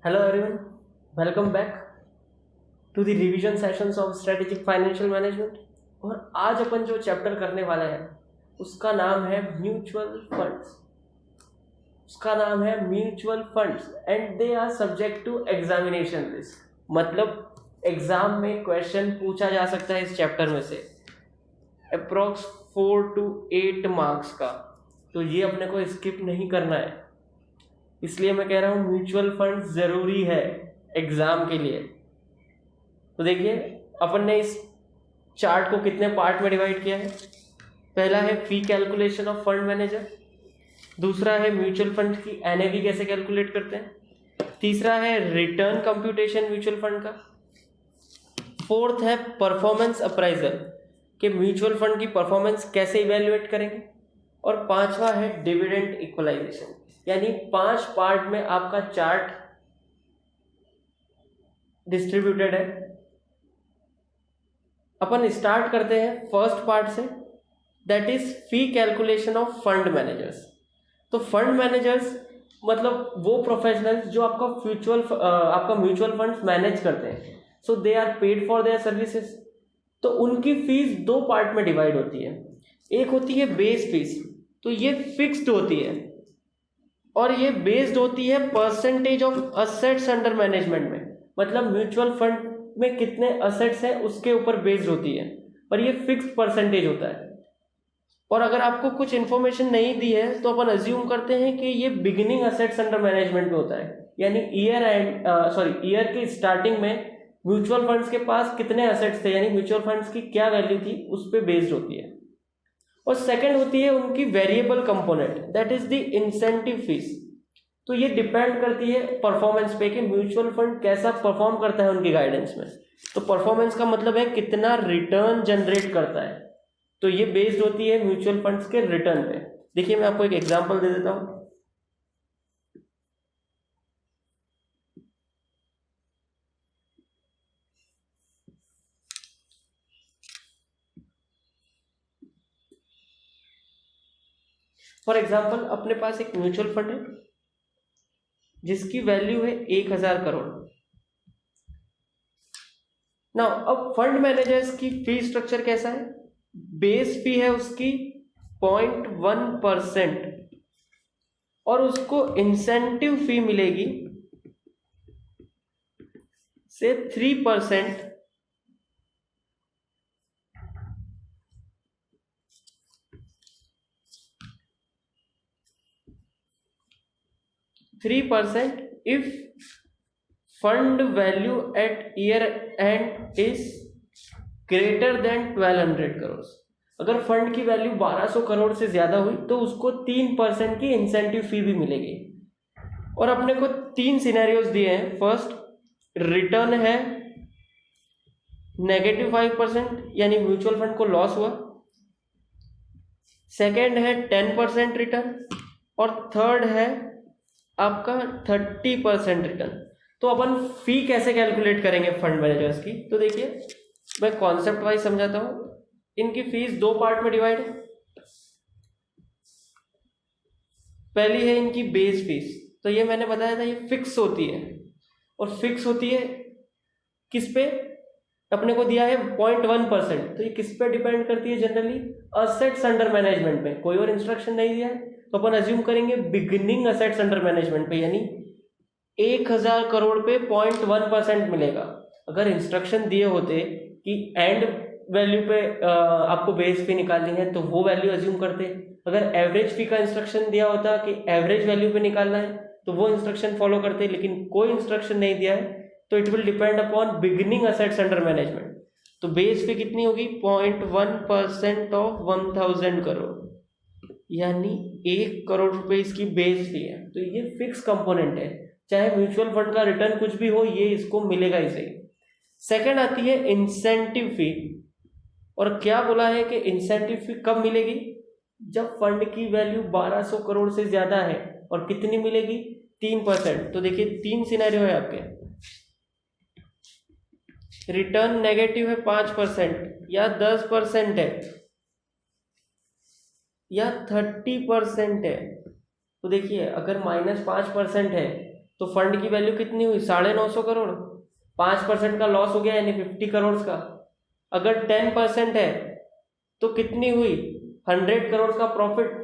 Hello everyone, welcome back to the revision sessions of strategic financial management। और आज अपन जो chapter करने वाले हैं उसका नाम है mutual funds. And they are subject to examination risk. मतलब एग्जाम में क्वेश्चन पूछा जा सकता है इस चैप्टर में से अप्रोक्स 4 to 8 मार्क्स का, तो ये अपने को स्किप नहीं करना है। इसलिए मैं कह रहा हूँ म्यूचुअल फंड जरूरी है एग्जाम के लिए। तो देखिए अपन ने इस चार्ट को कितने पार्ट में डिवाइड किया है। पहला है फी कैलकुलेशन ऑफ फंड मैनेजर, दूसरा है म्यूचुअल फंड की एनएवी कैसे कैलकुलेट करते हैं, तीसरा है रिटर्न कंप्यूटेशन म्यूचुअल फंड का, फोर्थ है परफॉर्मेंस अप्राइजल कि म्यूचुअल फंड की परफॉर्मेंस कैसे इवेल्युएट करेंगे, और पांचवा है डिविडेंड इक्वलाइजेशन। यानी 5 पार्ट में आपका चार्ट डिस्ट्रीब्यूटेड है। अपन स्टार्ट करते हैं फर्स्ट पार्ट से, that is fee calculation of fund managers. तो फंड मैनेजर्स मतलब वो प्रोफेशनल्स जो आपका म्यूचुअल फंड्स मैनेज करते हैं। So they are paid for their services. तो उनकी फीस 2 पार्ट में डिवाइड होती है। एक होती है बेस फीस, तो ये फिक्स्ड होती है और ये बेस्ड होती है percentage of assets under management में। मतलब म्यूचुअल फंड में कितने असेट्स हैं उसके ऊपर बेस्ड होती है, पर ये फिक्स्ड परसेंटेज होता है। और अगर आपको कुछ इन्फॉर्मेशन नहीं दी है तो अपन अज्यूम करते हैं कि ये बिगिनिंग असेट्स अंडर मैनेजमेंट में होता है। यानी ईयर की स्टार्टिंग में म्यूचुअल फंड्स के पास कितने असेट्स थे, यानी म्यूचुअल फंड्स की क्या वैल्यू थी, उस पर बेस्ड होती है। और सेकंड होती है उनकी variable component, that is the incentive fees. तो ये डिपेंड करती है परफॉर्मेंस पे कि म्यूचुअल फंड कैसा परफॉर्म करता है उनकी गाइडेंस में। तो परफॉर्मेंस का मतलब है कितना रिटर्न जनरेट करता है, तो ये बेस्ड होती है म्यूचुअल फंड्स के रिटर्न पे। देखिए मैं आपको एक एग्जांपल दे देता हूं। फॉर एग्जाम्पल अपने पास एक म्यूचुअल फंड है जिसकी वैल्यू है 1000 करोड़। ना अब फंड मैनेजर्स की फी स्ट्रक्चर कैसा है, बेस फी है उसकी 0.1% और उसको इंसेंटिव फी मिलेगी से 3%। if fund value at year end is greater than 1200 crore. अगर फंड की वैल्यू 1200 करोड़ से ज्यादा हुई तो उसको 3% की इंसेंटिव फी भी मिलेगी। और अपने को 3 सिनेरियोज दिए हैं। फर्स्ट, रिटर्न है -5%, यानी म्यूचुअल फंड को लॉस हुआ। सेकेंड है 10% रिटर्न, और थर्ड है आपका 30% रिटर्न। तो अपन फी कैसे कैलकुलेट करेंगे फंड मैनेजर्स की, तो देखिए मैं कॉन्सेप्ट वाइज समझाता हूं। इनकी फीस 2 पार्ट में डिवाइड है। पहली है इनकी बेस फीस, तो ये मैंने बताया था ये फिक्स होती है। और फिक्स होती है किस पे, अपने को दिया है 0.1%, तो ये किस पे डिपेंड करती है, जनरली असेट्स अंडर मैनेजमेंट में। कोई और इंस्ट्रक्शन नहीं दिया है तो अपन अज्यूम करेंगे बिगिनिंग असेट्स अंडर मैनेजमेंट पे, यानी 1000 करोड़ पे 0.1% मिलेगा। अगर इंस्ट्रक्शन दिए होते कि एंड वैल्यू पे आपको बेस फी निकालनी है तो वो वैल्यू अज्यूम करते। अगर एवरेज फी का इंस्ट्रक्शन दिया होता कि एवरेज वैल्यू पे निकालना है तो वो इंस्ट्रक्शन फॉलो करते, लेकिन कोई इंस्ट्रक्शन नहीं दिया है तो it will depend upon beginning assets under management. तो बेस फी कितनी होगी, 0.1% ऑफ 1000 करोड़, यानी 1 करोड़ रुपए इसकी बेस फी है। तो ये फिक्स कंपोनेंट है, चाहे म्यूचुअल फंड का रिटर्न कुछ भी हो ये इसको मिलेगा ही सही। सेकंड आती है इंसेंटिव फी, और क्या बोला है कि इंसेंटिव फी कब मिलेगी, जब फंड की वैल्यू 1200 करोड़ से ज्यादा है। और कितनी मिलेगी, 3%। तो देखिए 3 सिनेरियो है आपके। रिटर्न नेगेटिव है 5% या 10% है या 30% है। तो देखिए अगर -5% है तो फंड की वैल्यू कितनी हुई? 950 करोड़। 5% का लॉस हो गया यानी 50 करोड़ का। अगर 10% है तो कितनी हुई? 100 करोड़ का प्रॉफिट।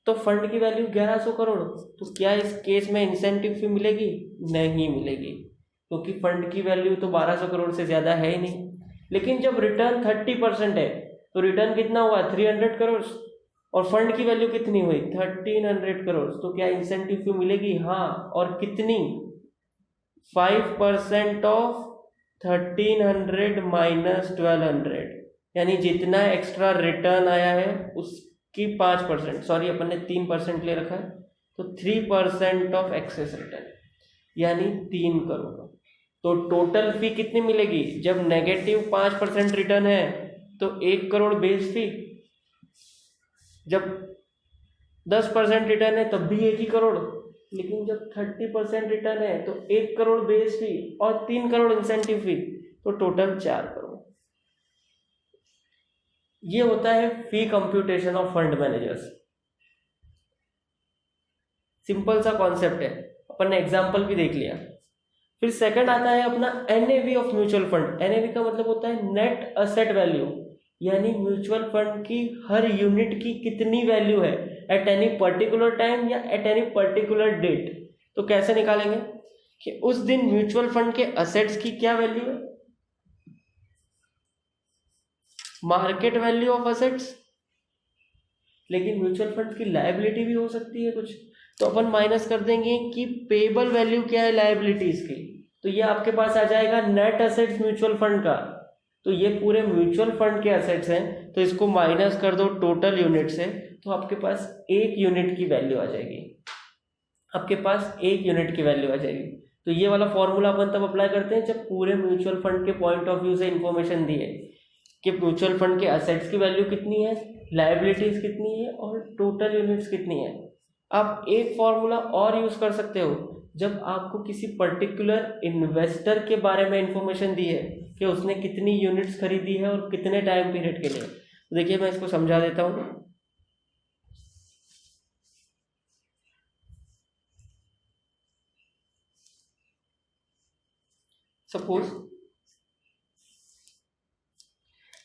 तो फंड की वैल्यू 1100 करोड़। तो क्या इस केस में इंसेंटिव फी मिलेगी? नहीं मिलेगी, क्योंकि फंड की वैल्यू तो 1200 करोड़ से ज़्यादा है ही नहीं। लेकिन जब रिटर्न 30% है तो रिटर्न कितना हुआ? 300 करोड़। और फंड की वैल्यू कितनी हुई? 1300 करोड़। तो क्या इंसेंटिव फी मिलेगी? हाँ। और कितनी? 5% ऑफ 1300 माइनस 1200, यानी जितना एक्स्ट्रा रिटर्न आया है उसकी 5%, सॉरी अपन ने 3% ले रखा है, तो 3% ऑफ एक्सेस रिटर्न यानी 3 करोड़। तो टोटल फी कितनी मिलेगी? जब नेगेटिव 5% रिटर्न है तो 1 करोड़ बेस फी, जब 10% रिटर्न है तब भी 1 करोड़, लेकिन जब 30% रिटर्न है तो 1 करोड़ बेस फी और 3 करोड़ इंसेंटिव फी, तो टोटल 4 करोड़। ये होता है fee computation of fund managers. Simple सा कॉन्सेप्ट है, अपन ने एग्जांपल भी देख लिया। फिर सेकंड आता है अपना NAV of mutual fund. NAV का मतलब होता है नेट असेट वैल्यू, यानी म्यूचुअल फंड की हर यूनिट की कितनी वैल्यू है एट एनी पर्टिकुलर टाइम या एट एनी पर्टिकुलर डेट। तो कैसे निकालेंगे कि उस दिन म्यूचुअल फंड के असेट्स की क्या वैल्यू है? Market value of assets. लेकिन म्यूचुअल फंड की लायबिलिटी भी हो सकती है कुछ, तो अपन माइनस कर देंगे कि पेबल वैल्यू क्या है लायबिलिटीज की। तो ये आपके पास आ जाएगा नेट असेट्स म्यूचुअल फंड का। तो ये पूरे म्यूचुअल फंड के असेट्स हैं, तो इसको माइनस कर दो टोटल यूनिट से, तो आपके पास 1 यूनिट की वैल्यू आ जाएगी। आपके पास 1 यूनिट की वैल्यू आ जाएगी। तो ये वाला फॉर्मूला अपन तब अप्लाई करते हैं जब पूरे म्यूचुअल फंड के पॉइंट ऑफ व्यू से इंफॉर्मेशन दी है कि म्यूचुअल फंड के असेट्स की वैल्यू कितनी है, लायबिलिटीज कितनी है और टोटल यूनिट्स कितनी है। आप एक फॉर्मूला और यूज कर सकते हो जब आपको किसी पर्टिकुलर इन्वेस्टर के बारे में इंफॉर्मेशन दी है कि उसने कितनी यूनिट्स खरीदी है और कितने टाइम पीरियड के लिए। तो देखिए मैं इसको समझा देता हूँ। सपोज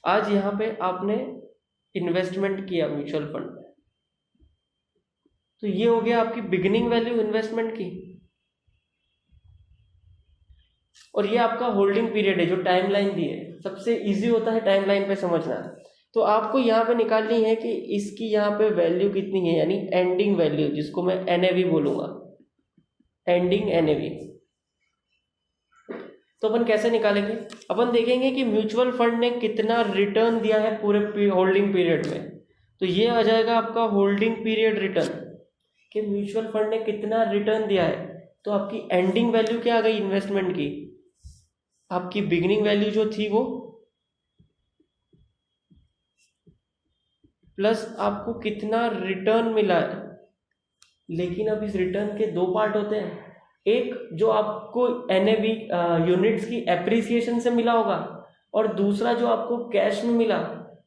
आज यहाँ पे आपने इन्वेस्टमेंट किया म्यूचुअल फंड में, तो ये हो गया आपकी बिगिनिंग वैल्यू इन्वेस्टमेंट की, और ये आपका होल्डिंग पीरियड है जो टाइमलाइन दी है। सबसे इजी होता है टाइमलाइन पे समझना। तो आपको यहाँ पे निकालनी है कि इसकी यहाँ पे वैल्यू कितनी है, यानी एंडिंग वैल्यू, जिसको मैं एनएवी बोलूंगा, एंडिंग एनएवी। तो अपन कैसे निकालेंगे? अपन देखेंगे कि म्यूचुअल फंड ने कितना रिटर्न दिया है पूरे होल्डिंग पीरियड में। तो ये आ जाएगा आपका होल्डिंग पीरियड रिटर्न, कि म्यूचुअल फंड ने कितना रिटर्न दिया है। तो आपकी एंडिंग वैल्यू क्या आ गई इन्वेस्टमेंट की? आपकी बिगिनिंग वैल्यू जो थी वो, प्लस आपको कितना रिटर्न मिला है। लेकिन अब इस रिटर्न के 2 पार्ट होते हैं, एक जो आपको एनएवी यूनिट्स की एप्रिसिएशन से मिला होगा, और दूसरा जो आपको कैश में मिला।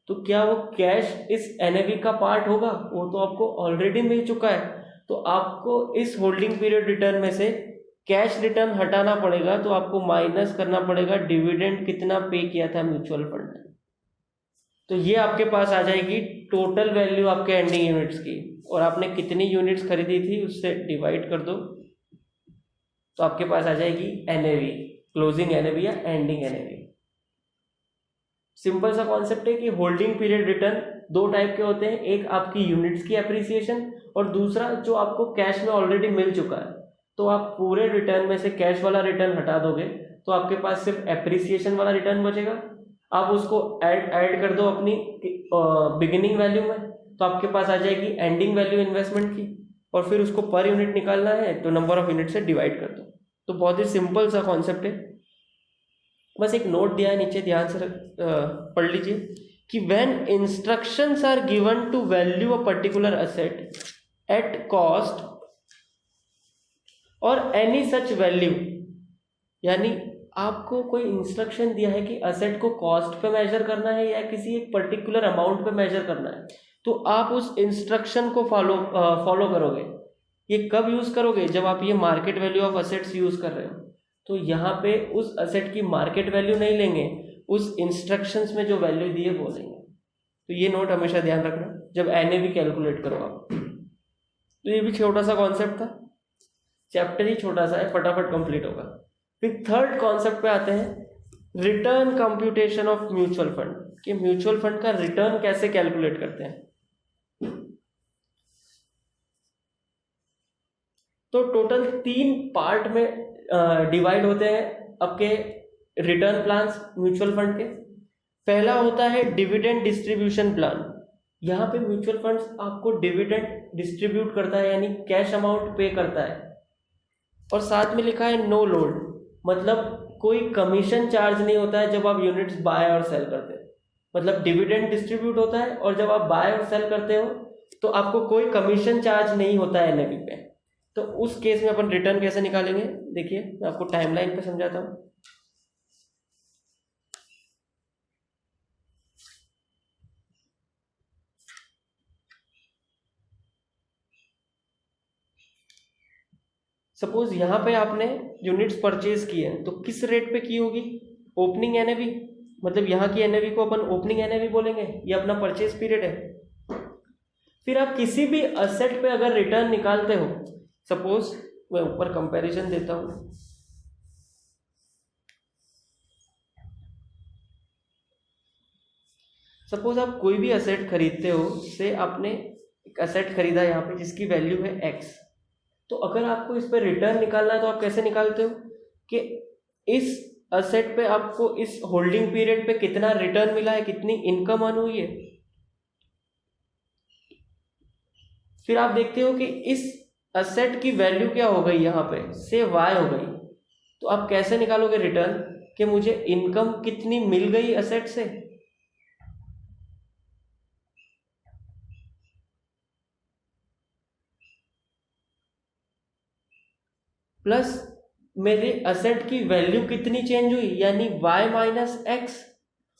तो क्या वो कैश इस एनएवी का पार्ट होगा? वो तो आपको ऑलरेडी मिल चुका है। तो आपको इस होल्डिंग पीरियड रिटर्न में से कैश रिटर्न हटाना पड़ेगा, तो आपको माइनस करना पड़ेगा डिविडेंड कितना पे किया था म्यूचुअल फंड ने। तो ये आपके पास आ जाएगी टोटल वैल्यू आपके एंडिंग यूनिट्स की, और आपने कितनी यूनिट्स खरीदी थी उससे डिवाइड कर दो, तो आपके पास आ जाएगी एनएवी, क्लोजिंग एनएवी या एंडिंग एनएवी। सिंपल सा कॉन्सेप्ट है कि होल्डिंग पीरियड रिटर्न 2 टाइप के होते हैं, एक आपकी यूनिट्स की एप्रिसिएशन और दूसरा जो आपको कैश में ऑलरेडी मिल चुका है। तो आप पूरे रिटर्न में से कैश वाला रिटर्न हटा दोगे तो आपके पास सिर्फ एप्रिसिएशन वाला रिटर्न बचेगा। आप उसको ऐड कर दो अपनी बिगिनिंग वैल्यू में, तो आपके पास आ जाएगी एंडिंग वैल्यू इन्वेस्टमेंट की, और फिर उसको पर यूनिट निकालना है तो नंबर ऑफ यूनिट से डिवाइड कर दो। तो बहुत ही सिंपल सा कॉन्सेप्ट है। बस एक नोट दिया है नीचे, ध्यान से पढ़ लीजिए कि when instructions are given to value a particular asset at cost और एनी सच वैल्यू, यानी आपको कोई इंस्ट्रक्शन दिया है कि असेट को कॉस्ट पे मेजर करना है या किसी एक पर्टिकुलर अमाउंट पे मेजर करना है, तो आप उस इंस्ट्रक्शन को फॉलो करोगे। ये कब यूज करोगे? जब आप ये market value of assets use कर रहे हो। तो यहाँ पे उस असेट की मार्केट वैल्यू नहीं लेंगे, उस इंस्ट्रक्शंस में जो वैल्यू दी है वो लेंगे। तो ये नोट हमेशा ध्यान रखना जब NAV कैलकुलेट करो आप। तो ये भी छोटा सा कॉन्सेप्ट था, चैप्टर ही छोटा सा है, फटाफट कंप्लीट होगा। फिर थर्ड कॉन्सेप्ट पे आते हैं, return computation of mutual fund, कि म्यूचुअल फंड का रिटर्न कैसे कैलकुलेट करते हैं। तो टोटल 3 पार्ट में डिवाइड होते हैं आपके रिटर्न प्लान्स म्यूचुअल फंड के। पहला होता है डिविडेंड डिस्ट्रीब्यूशन प्लान। यहाँ पे म्यूचुअल फंड्स आपको डिविडेंड डिस्ट्रीब्यूट करता है, यानी कैश अमाउंट पे करता है, और साथ में लिखा है नो लोड, मतलब कोई कमीशन चार्ज नहीं होता है जब आप यूनिट्स बाय और सेल करते हैं। मतलब डिविडेंड डिस्ट्रीब्यूट होता है और जब आप बाय और सेल करते हो तो आपको कोई कमीशन चार्ज नहीं होता है NAV पे। तो उस केस में अपन रिटर्न कैसे निकालेंगे, देखिए मैं आपको टाइमलाइन पे समझाता हूँ। सपोज यहाँ पे आपने यूनिट्स परचेज किए हैं, तो किस रेट पे की होगी? ओपनिंग NAV, मतलब यहाँ की NAV को अपन ओपनिंग NAV बोलेंगे, ये अपना परचेज पीरियड है। फिर आप किसी भी असेट पे अगर रिटर्न निकालते हो, सपोज मैं ऊपर कंपैरिजन देता हूँ, सपोज आप कोई भी असेट खरीदते हो, से आपने एक असेट खरीदा यहाँ पे जिसकी वैल्यू है X, तो अगर आपको इस पर रिटर्न निकालना है तो आप कैसे निकालते हो कि इस असेट पे आपको इस होल्डिंग पीरियड पे कितना रिटर्न मिला है, कितनी इनकम अर्न हुई है। फिर आप देखते हो कि इस असेट की वैल्यू क्या हो गई, यहाँ पे से Y हो गई, तो आप कैसे निकालोगे रिटर्न कि मुझे इनकम कितनी मिल गई असेट से। प्लस मेरे असेट की वैल्यू कितनी चेंज हुई, यानी Y माइनस X,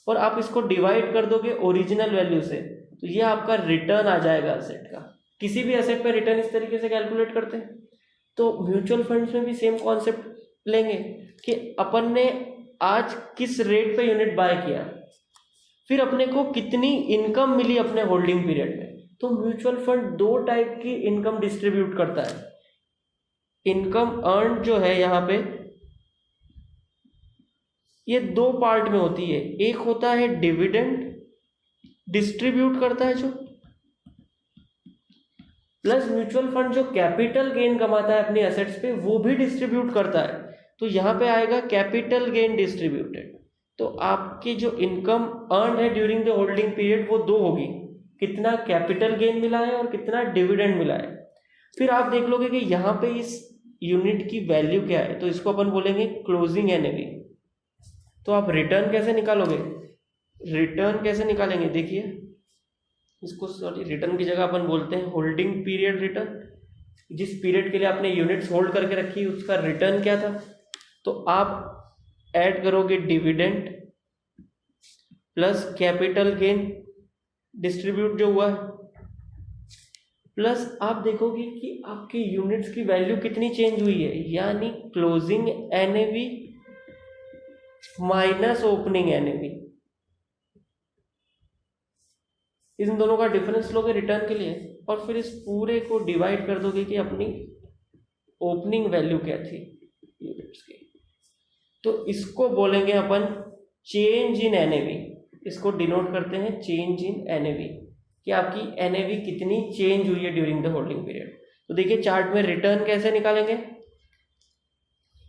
और आप इसको डिवाइड कर दोगे ओरिजिनल वैल्यू से, तो ये आपका रिटर्न आ जाएगा असेट का। किसी भी असेट पे रिटर्न इस तरीके से कैलकुलेट करते हैं। तो म्यूचुअल फंड्स में भी सेम कॉन्सेप्ट लेंगे कि अपन ने आज किस रेट पे यूनिट बाय किया, फिर अपने को कितनी इनकम मिली अपने होल्डिंग पीरियड में। तो म्यूचुअल फंड 2 टाइप की इनकम डिस्ट्रीब्यूट करता है। इनकम अर्न जो है यहाँ पे, ये 2 पार्ट में होती है। एक होता है डिविडेंड डिस्ट्रीब्यूट करता है जो, प्लस म्यूचुअल फंड जो कैपिटल गेन कमाता है अपनी एसेट्स पे वो भी डिस्ट्रीब्यूट करता है। तो यहाँ पे आएगा कैपिटल गेन डिस्ट्रीब्यूटेड। तो आपकी जो इनकम अर्न है ड्यूरिंग द होल्डिंग पीरियड वो 2 होगी, कितना कैपिटल गेन मिला है और कितना डिविडेंड मिला है। फिर आप देख लोगे कि यहाँ पे इस यूनिट की वैल्यू क्या है, तो इसको अपन बोलेंगे क्लोजिंग NAV। तो आप रिटर्न कैसे निकालोगे, रिटर्न कैसे निकालेंगे, देखिए इसको, सॉरी रिटर्न की जगह अपन बोलते हैं होल्डिंग पीरियड रिटर्न। जिस पीरियड के लिए आपने यूनिट्स होल्ड करके रखी उसका रिटर्न क्या था, तो आप ऐड करोगे dividend plus capital gain distribute जो हुआ है, प्लस आप देखोगे कि आपकी यूनिट्स की वैल्यू कितनी चेंज हुई है, यानी closing NAV minus opening NAV। इन दोनों का डिफरेंस लोगे रिटर्न के लिए, और फिर इस पूरे को डिवाइड कर दोगे कि अपनी ओपनिंग वैल्यू क्या थी यूनिट्स की। तो इसको बोलेंगे अपन चेंज इन NAV। इसको डिनोट करते हैं चेंज इन NAV, कि आपकी NAV कितनी चेंज हुई है ड्यूरिंग द होल्डिंग पीरियड। तो देखिए चार्ट में रिटर्न कैसे निकालेंगे,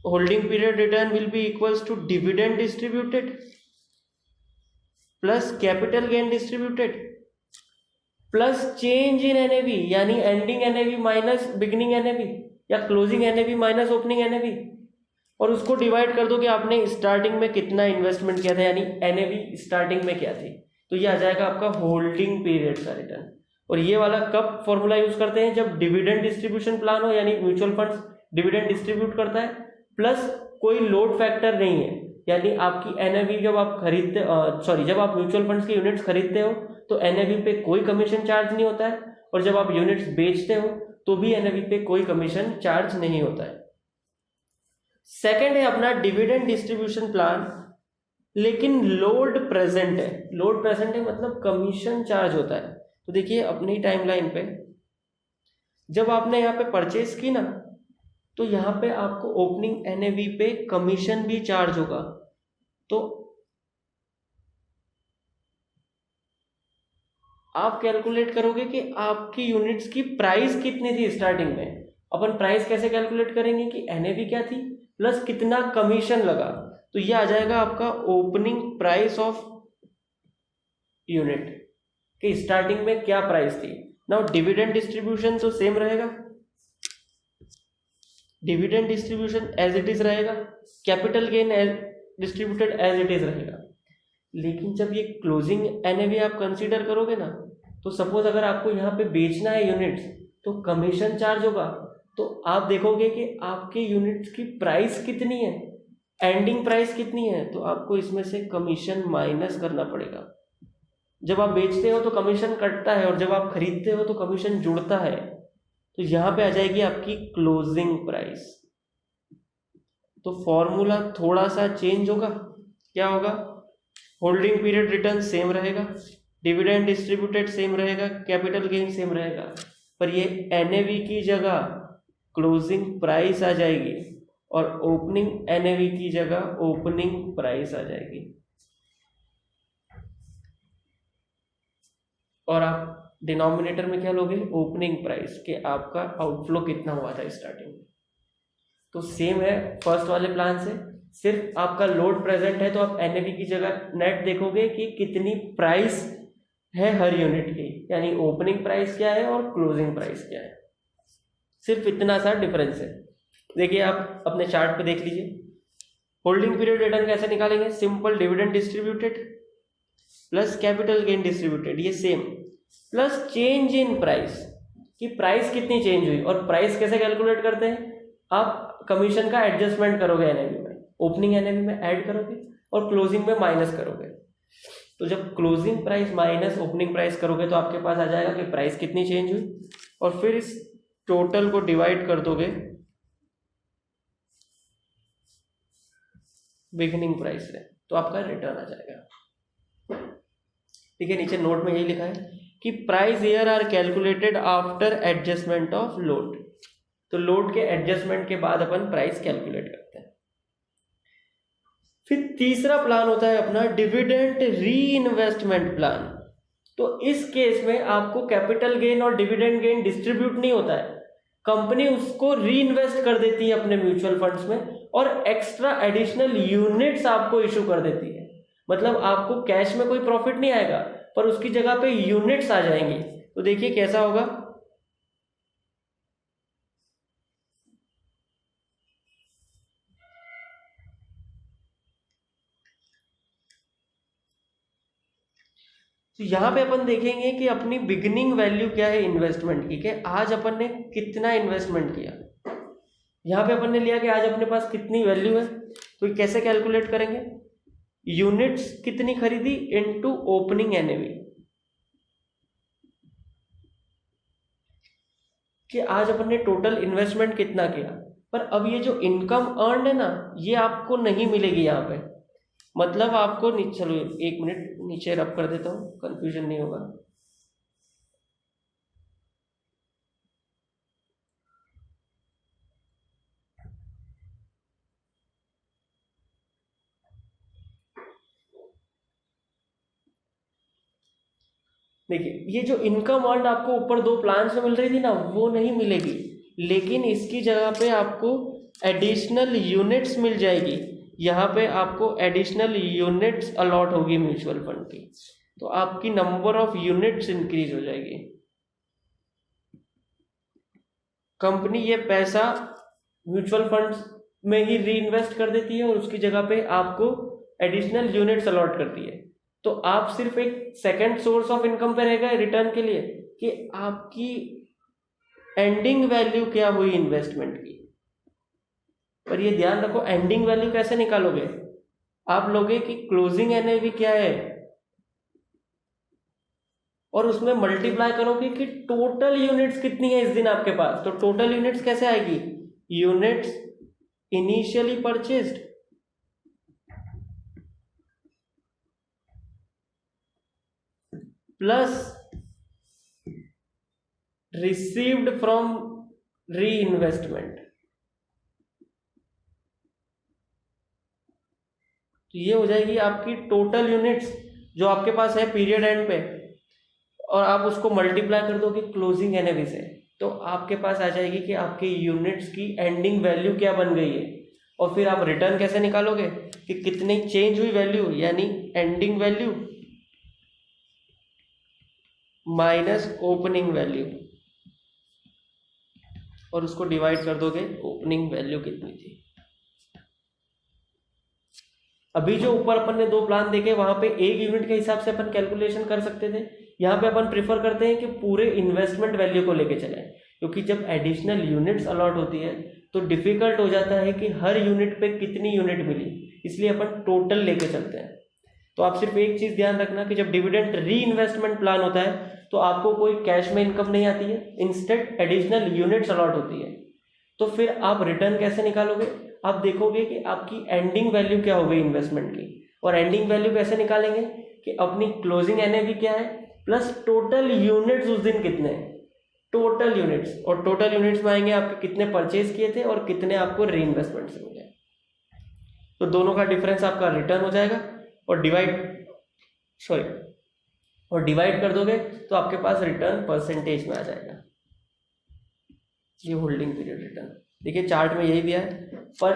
holding period return will be equals to dividend distributed plus capital gain distributed plus change in NAV, यानी ending NAV minus beginning NAV, या closing NAV minus opening NAV, और उसको divide कर दो कि आपने स्टार्टिंग में कितना इन्वेस्टमेंट किया था, यानी NAV स्टार्टिंग में क्या थी। तो ये आ जाएगा आपका होल्डिंग पीरियड का रिटर्न। और ये वाला कब फॉर्मूला यूज करते हैं, जब डिविडेंड डिस्ट्रीब्यूशन प्लान हो, यानी म्यूचुअल फंड्स डिविडेंड डिस्ट्रीब्यूट करता है प्लस कोई लोड फैक्टर नहीं है, यानी आपकी NAV जब आप खरीदते जब आप म्यूचुअल फंड्स की यूनिट्स खरीदते हो तो NAV पे कोई कमीशन चार्ज नहीं होता है, और जब आप यूनिट्स बेचते हो तो भी एनएवी पे कोई कमीशन चार्ज नहीं होता है। सेकंड है अपना डिविडेंड डिस्ट्रीब्यूशन प्लान, लेकिन लोड प्रेजेंट है। लोड प्रेजेंट है मतलब कमीशन चार्ज होता है। तो देखिए अपनी टाइमलाइन पे जब आपने यहाँ पे परचेज की ना, तो यहाँ पे आपको ओपनिंग एनएवी पे कमीशन भी चार्ज होगा। तो आप कैलकुलेट करोगे कि आपकी यूनिट्स की प्राइस कितनी थी स्टार्टिंग में। अपन प्राइस कैसे कैलकुलेट करेंगे कि एनएवी क्या थी प्लस कितना कमीशन लगा, तो ये आ जाएगा आपका ओपनिंग प्राइस ऑफ यूनिट कि स्टार्टिंग में क्या प्राइस थी। नाउ डिविडेंड डिस्ट्रीब्यूशन तो सेम रहेगा, dividend distribution as it is रहेगा, capital gain distributed as it is रहेगा। लेकिन जब ये क्लोजिंग एनएवी आप कंसीडर करोगे ना, तो सपोज अगर आपको यहाँ पे बेचना है यूनिट्स तो कमीशन चार्ज होगा। तो आप देखोगे कि आपके यूनिट्स की प्राइस कितनी है, एंडिंग प्राइस कितनी है, तो आपको इसमें से कमीशन माइनस करना पड़ेगा। जब आप बेचते हो तो कमीशन कटता है और जब आप खरीदते हो तो कमीशन जुड़ता है। तो यहाँ पे आ जाएगी आपकी क्लोजिंग प्राइस। तो फॉर्मूला थोड़ा सा चेंज होगा, क्या होगा, होल्डिंग पीरियड रिटर्न सेम रहेगा, डिविडेंड डिस्ट्रीब्यूटेड सेम रहेगा, कैपिटल गेन सेम रहेगा, पर ये एनएवी की जगह क्लोजिंग प्राइस आ जाएगी और ओपनिंग एनएवी की जगह ओपनिंग प्राइस आ जाएगी। और आप डिनोमिनेटर में क्या लोगे, ओपनिंग प्राइस के आपका आउटफ्लो कितना हुआ था स्टार्टिंग में। तो सेम है फर्स्ट वाले प्लान से, सिर्फ आपका लोड प्रेजेंट है तो आप एनएवी की जगह नेट देखोगे कि कितनी प्राइस है हर यूनिट की, यानी ओपनिंग प्राइस क्या है और क्लोजिंग प्राइस क्या है, सिर्फ इतना सा डिफरेंस है। देखिए आप अपने चार्ट पे देख लीजिए, होल्डिंग पीरियड रिटर्न कैसे निकालेंगे, simple dividend distributed plus capital gain distributed, ये same, plus change in price कि प्राइस कितनी चेंज हुई। और प्राइस कैसे कैलकुलेट करते हैं, आप कमीशन का एडजस्टमेंट करोगे एनएवी में, ओपनिंग एनएवी में ऐड करोगे और क्लोजिंग में माइनस करोगे। तो जब closing price minus opening price करोगे तो आपके पास आ जाएगा कि प्राइस कितनी चेंज हुई, और फिर इस टोटल को डिवाइड कर दोगे बिगिनिंग प्राइस से, तो आपका रिटर्न आ जाएगा। ठीक है, नीचे नोट में यही लिखा है कि price here are calculated after adjustment of load. तो लोड के एडजस्टमेंट के बाद अपन प्राइस कैलकुलेट करते हैं। फिर तीसरा प्लान होता है अपना डिविडेंड री इन्वेस्टमेंट प्लान। तो इस केस में आपको कैपिटल गेन और डिविडेंड गेन डिस्ट्रीब्यूट नहीं होता है, कंपनी उसको री इन्वेस्ट कर देती है अपने म्यूचुअल फंड्स में और एक्स्ट्रा एडिशनल यूनिट्स आपको इशू कर देती है। मतलब आपको कैश में कोई प्रॉफिट नहीं आएगा, पर उसकी जगह पे यूनिट्स आ जाएंगी। तो देखिए कैसा होगा, तो यहां पे अपन देखेंगे कि अपनी बिगिनिंग वैल्यू क्या है इन्वेस्टमेंट की, कि आज अपन ने कितना इन्वेस्टमेंट किया। यहां पे अपन ने लिया कि आज अपने पास कितनी वैल्यू है, तो कैसे कैलकुलेट करेंगे, यूनिट्स कितनी खरीदी इनटू ओपनिंग एनएवी, कि आज अपन ने टोटल इन्वेस्टमेंट कितना किया। पर अब ये जो इनकम अर्न है ना, ये आपको नहीं मिलेगी यहाँ पे। मतलब आपको चलो एक मिनट नीचे रब कर देता हूँ, कंफ्यूजन नहीं होगा। देखिए ये जो इनकम अर्न आपको ऊपर दो प्लान से मिल रही थी ना, वो नहीं मिलेगी, लेकिन इसकी जगह पे आपको एडिशनल यूनिट्स मिल जाएगी। यहाँ पे आपको एडिशनल यूनिट्स अलॉट होगी म्यूचुअल फंड की, तो आपकी नंबर ऑफ यूनिट्स इंक्रीज हो जाएगी। कंपनी ये पैसा म्यूचुअल फंड्स में ही री इन्वेस्ट कर देती है और उसकी जगह पे आपको एडिशनल यूनिट्स अलॉट करती है। तो आप सिर्फ एक सेकंड सोर्स ऑफ इनकम पे रह गए रिटर्न के लिए कि आपकी एंडिंग वैल्यू क्या हुई इन्वेस्टमेंट की। पर ये ध्यान रखो, एंडिंग वैल्यू कैसे निकालोगे, आप लोगे कि क्लोजिंग एनएवी क्या है और उसमें मल्टीप्लाई करोगे कि टोटल यूनिट्स कितनी है इस दिन आपके पास। तो टोटल यूनिट्स कैसे आएगी, units initially purchased plus received from री इन्वेस्टमेंट। तो ये हो जाएगी आपकी टोटल यूनिट्स जो आपके पास है पीरियड एंड पे, और आप उसको मल्टीप्लाई कर दोगे क्लोजिंग एनएवी से, तो आपके पास आ जाएगी कि आपकी यूनिट्स की एंडिंग वैल्यू क्या बन गई है। और फिर आप रिटर्न कैसे निकालोगे कि कितनी चेंज हुई वैल्यू, यानी ending value minus opening value, और उसको डिवाइड कर दोगे ओपनिंग वैल्यू कितनी थी। अभी जो ऊपर अपन ने 2 प्लान देखे वहां पे एक यूनिट के हिसाब से अपन कैलकुलेशन कर सकते थे, यहाँ पे अपन प्रेफर करते हैं कि पूरे इन्वेस्टमेंट वैल्यू को लेके चलें, क्योंकि जब एडिशनल यूनिट्स अलॉट होती है तो डिफिकल्ट हो जाता है कि हर यूनिट पे कितनी यूनिट मिली, इसलिए अपन टोटल लेके चलते हैं। तो आप सिर्फ एक चीज ध्यान रखना कि जब डिविडेंड री इन्वेस्टमेंट प्लान होता है तो आपको कोई कैश में इनकम नहीं आती है, इंस्टेड एडिशनल यूनिट्स अलॉट होती है। तो फिर आप रिटर्न कैसे निकालोगे, आप देखोगे कि आपकी एंडिंग वैल्यू क्या हो गई इन्वेस्टमेंट की, और एंडिंग वैल्यू कैसे निकालेंगे कि अपनी क्लोजिंग एनएवी क्या है प्लस टोटल यूनिट्स उस दिन कितने हैं, टोटल यूनिट्स, और टोटल यूनिट्स में आएंगे आपके कितने परचेज किए थे और कितने आपको री इन्वेस्टमेंट से मिले। तो दोनों का डिफरेंस आपका रिटर्न हो जाएगा, और डिवाइड कर दोगे तो आपके पास रिटर्न परसेंटेज में आ जाएगा। ये होल्डिंग पीरियड रिटर्न, देखिए चार्ट में यही दिया है, पर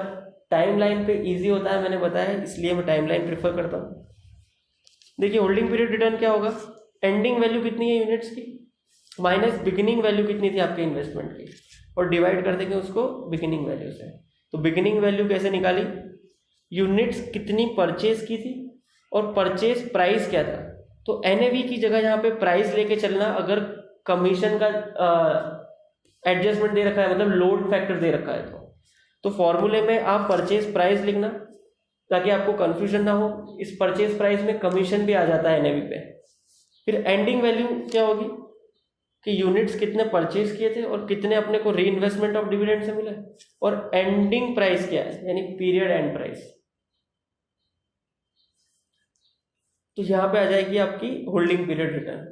टाइमलाइन पे इजी होता है, मैंने बताया इसलिए मैं टाइमलाइन प्रेफर करता हूँ। देखिए होल्डिंग पीरियड रिटर्न क्या होगा, एंडिंग वैल्यू कितनी है यूनिट्स की माइनस बिगिनिंग वैल्यू कितनी थी आपके इन्वेस्टमेंट की, और डिवाइड कर देंगे उसको बिगिनिंग वैल्यू से। तो बिगिनिंग वैल्यू कैसे निकाली, यूनिट्स कितनी परचेज की थी और परचेज प्राइस क्या था। तो एनएवी की जगह यहाँ पे प्राइस लेके चलना, अगर कमीशन का एडजस्टमेंट दे रखा है, मतलब लोड फैक्टर दे रखा है, तो फॉर्मूले में आप परचेज प्राइस लिखना ताकि आपको कंफ्यूजन ना हो। इस परचेज प्राइस में कमीशन भी आ जाता है एनएवी पे। फिर एंडिंग वैल्यू क्या होगी कि यूनिट्स कितने परचेज किए थे और कितने अपने को री इन्वेस्टमेंट ऑफ डिविडेंड से मिले, और एंडिंग प्राइस क्या है यानी पीरियड एंड प्राइस। तो यहाँ पे आ जाएगी आपकी होल्डिंग पीरियड रिटर्न।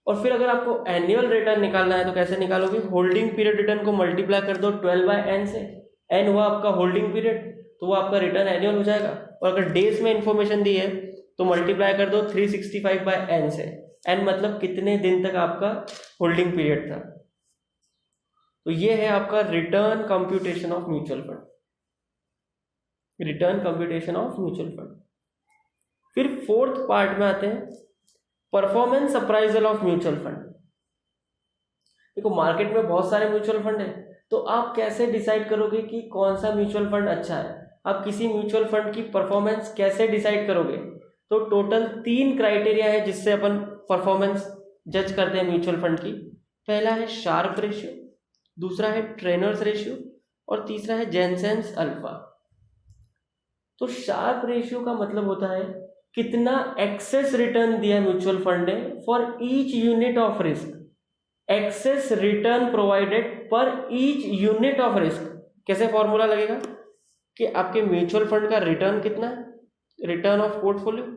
और फिर अगर आपको एनुअल रिटर्न निकालना है तो कैसे निकालोगे, होल्डिंग पीरियड रिटर्न को मल्टीप्लाई कर दो 12/n से, n हुआ आपका होल्डिंग पीरियड, तो वो आपका रिटर्न एनुअल हो जाएगा। और अगर डेज में इंफॉर्मेशन दी है तो मल्टीप्लाई कर दो 365/n से, n मतलब कितने दिन तक आपका होल्डिंग पीरियड था। तो ये है आपका return computation of mutual fund, return computation of mutual fund. फिर फोर्थ पार्ट में आते हैं performance appraisal of mutual fund. देखो मार्केट में बहुत सारे म्यूचुअल फंड है, तो आप कैसे डिसाइड करोगे कि कौन सा म्यूचुअल फंड अच्छा है, आप किसी म्यूचुअल फंड की परफॉर्मेंस कैसे डिसाइड करोगे। तो टोटल 3 क्राइटेरिया है जिससे अपन परफॉर्मेंस जज करते हैं म्यूचुअल फंड की। पहला है शार्प रेशियो, दूसरा है ट्रेनर्स रेशियो, और तीसरा है जेनसेंस अल्फा। तो शार्प रेशियो का मतलब होता है कितना एक्सेस रिटर्न दिया म्यूचुअल फंड ने for each unit of risk, excess return provided per each unit of risk. कैसे फॉर्मूला लगेगा कि आपके म्यूचुअल फंड का रिटर्न कितना है, return of portfolio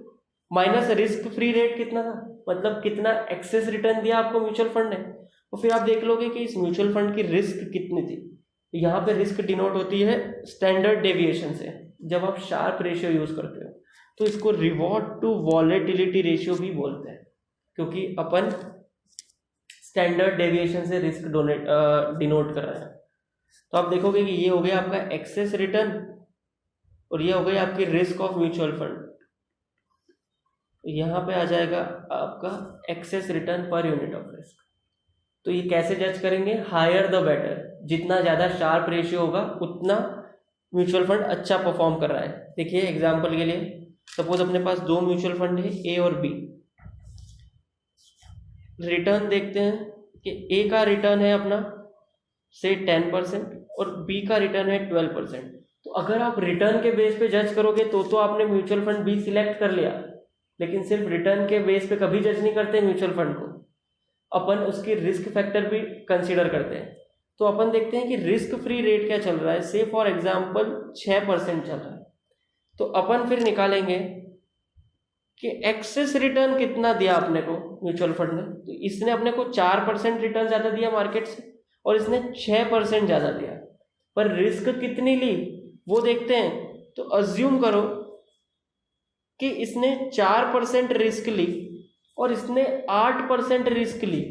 minus risk free rate कितना था, मतलब कितना एक्सेस रिटर्न दिया आपको म्यूचुअल फंड ने। तो फिर आप देख लोगे कि इस म्यूचुअल फंड की रिस्क कितनी थी। यहाँ पे रिस्क डिनोट होती है स्टैंडर्ड डेविएशन से। जब आप शार्प रेशियो यूज करते हो तो इसको रिवॉर्ड टू वॉलेटिलिटी रेशियो भी बोलते हैं, क्योंकि अपन स्टैंडर्ड डेविएशन से रिस्क डिनोट कर रहे हैं। तो आप देखोगे कि ये हो गया आपका एक्सेस रिटर्न और ये हो गई आपकी रिस्क ऑफ म्यूचुअल फंड। यहाँ पे आ जाएगा आपका excess return per unit of risk. तो ये कैसे जज करेंगे, हायर द बेटर, जितना ज़्यादा शार्प रेशियो होगा उतना म्यूचुअल फंड अच्छा परफॉर्म कर रहा है। देखिए एग्जांपल के लिए सपोज अपने पास 2 म्यूचुअल फंड है ए और बी, रिटर्न देखते हैं कि ए का रिटर्न है अपना से 10% और बी का रिटर्न है 12%। तो अगर आप रिटर्न के बेस पे जज करोगे तो आपने म्यूचुअल फंड बी सिलेक्ट कर लिया, लेकिन सिर्फ रिटर्न के बेस पे कभी जज नहीं करते म्यूचुअल फंड को। अपन उसकी रिस्क फैक्टर भी कंसीडर करते हैं। तो अपन देखते हैं कि रिस्क फ्री रेट क्या चल रहा है, से फॉर एग्जांपल 6% चल रहा है। तो अपन फिर निकालेंगे कि एक्सेस रिटर्न कितना दिया अपने को म्यूचुअल फंड ने। तो इसने अपने को 4% रिटर्न ज़्यादा दिया मार्केट से और इसने 6% ज़्यादा दिया, पर रिस्क कितनी ली वो देखते हैं। तो अज्यूम करो कि इसने 4% रिस्क ली और इसने 8% रिस्क ली।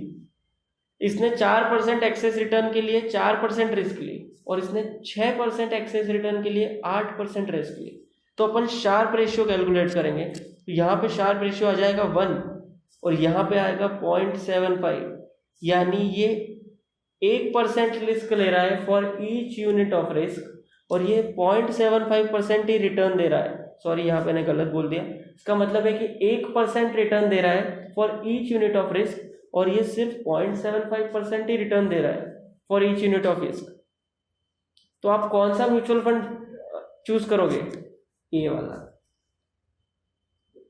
इसने 4% एक्सेस रिटर्न के लिए 4% रिस्क ली और इसने 6% एक्सेस रिटर्न के लिए 8% रिस्क ली। तो अपन शार्प रेशियो कैलकुलेट करेंगे। तो यहाँ पे शार्प रेशियो आ जाएगा 1 और यहाँ पे आएगा 0.75, यानी ये 1% रिस्क ले रहा है for each unit of risk और ये 0.75% ही रिटर्न दे रहा है। सॉरी, यहाँ पे मैंने गलत बोल दिया। इसका मतलब है कि 1% रिटर्न दे रहा है for each unit of risk और ये सिर्फ 0.75% ही रिटर्न दे रहा है for each unit of risk. तो आप कौन सा म्यूचुअल फंड चूज करोगे? ये वाला।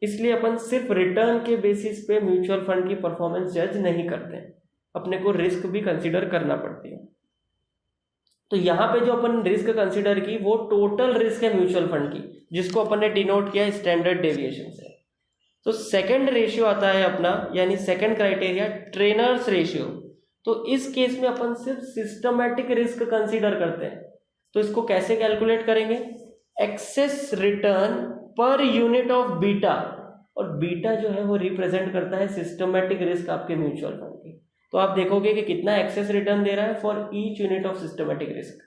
इसलिए अपन सिर्फ रिटर्न के बेसिस पे म्यूचुअल फंड की परफॉर्मेंस जज नहीं करते, अपने को रिस्क भी कंसीडर करना पड़ती है। तो यहाँ पे जो अपन रिस्क कंसीडर की वो टोटल रिस्क है म्यूचुअल फंड की, जिसको अपन ने डिनोट किया स्टैंडर्ड डेविएशन से। तो सेकंड रेशियो आता है अपना, यानी सेकंड क्राइटेरिया ट्रेनर्स रेशियो। तो इस केस में अपन सिर्फ सिस्टमैटिक रिस्क कंसीडर करते हैं। तो इसको कैसे कैलकुलेट करेंगे? Excess return per unit of beta, और बीटा जो है वो रिप्रेजेंट करता है सिस्टमैटिक रिस्क आपके म्यूचुअल फंड की। तो आप देखोगे कि कितना एक्सेस रिटर्न दे रहा है for each unit of systematic risk,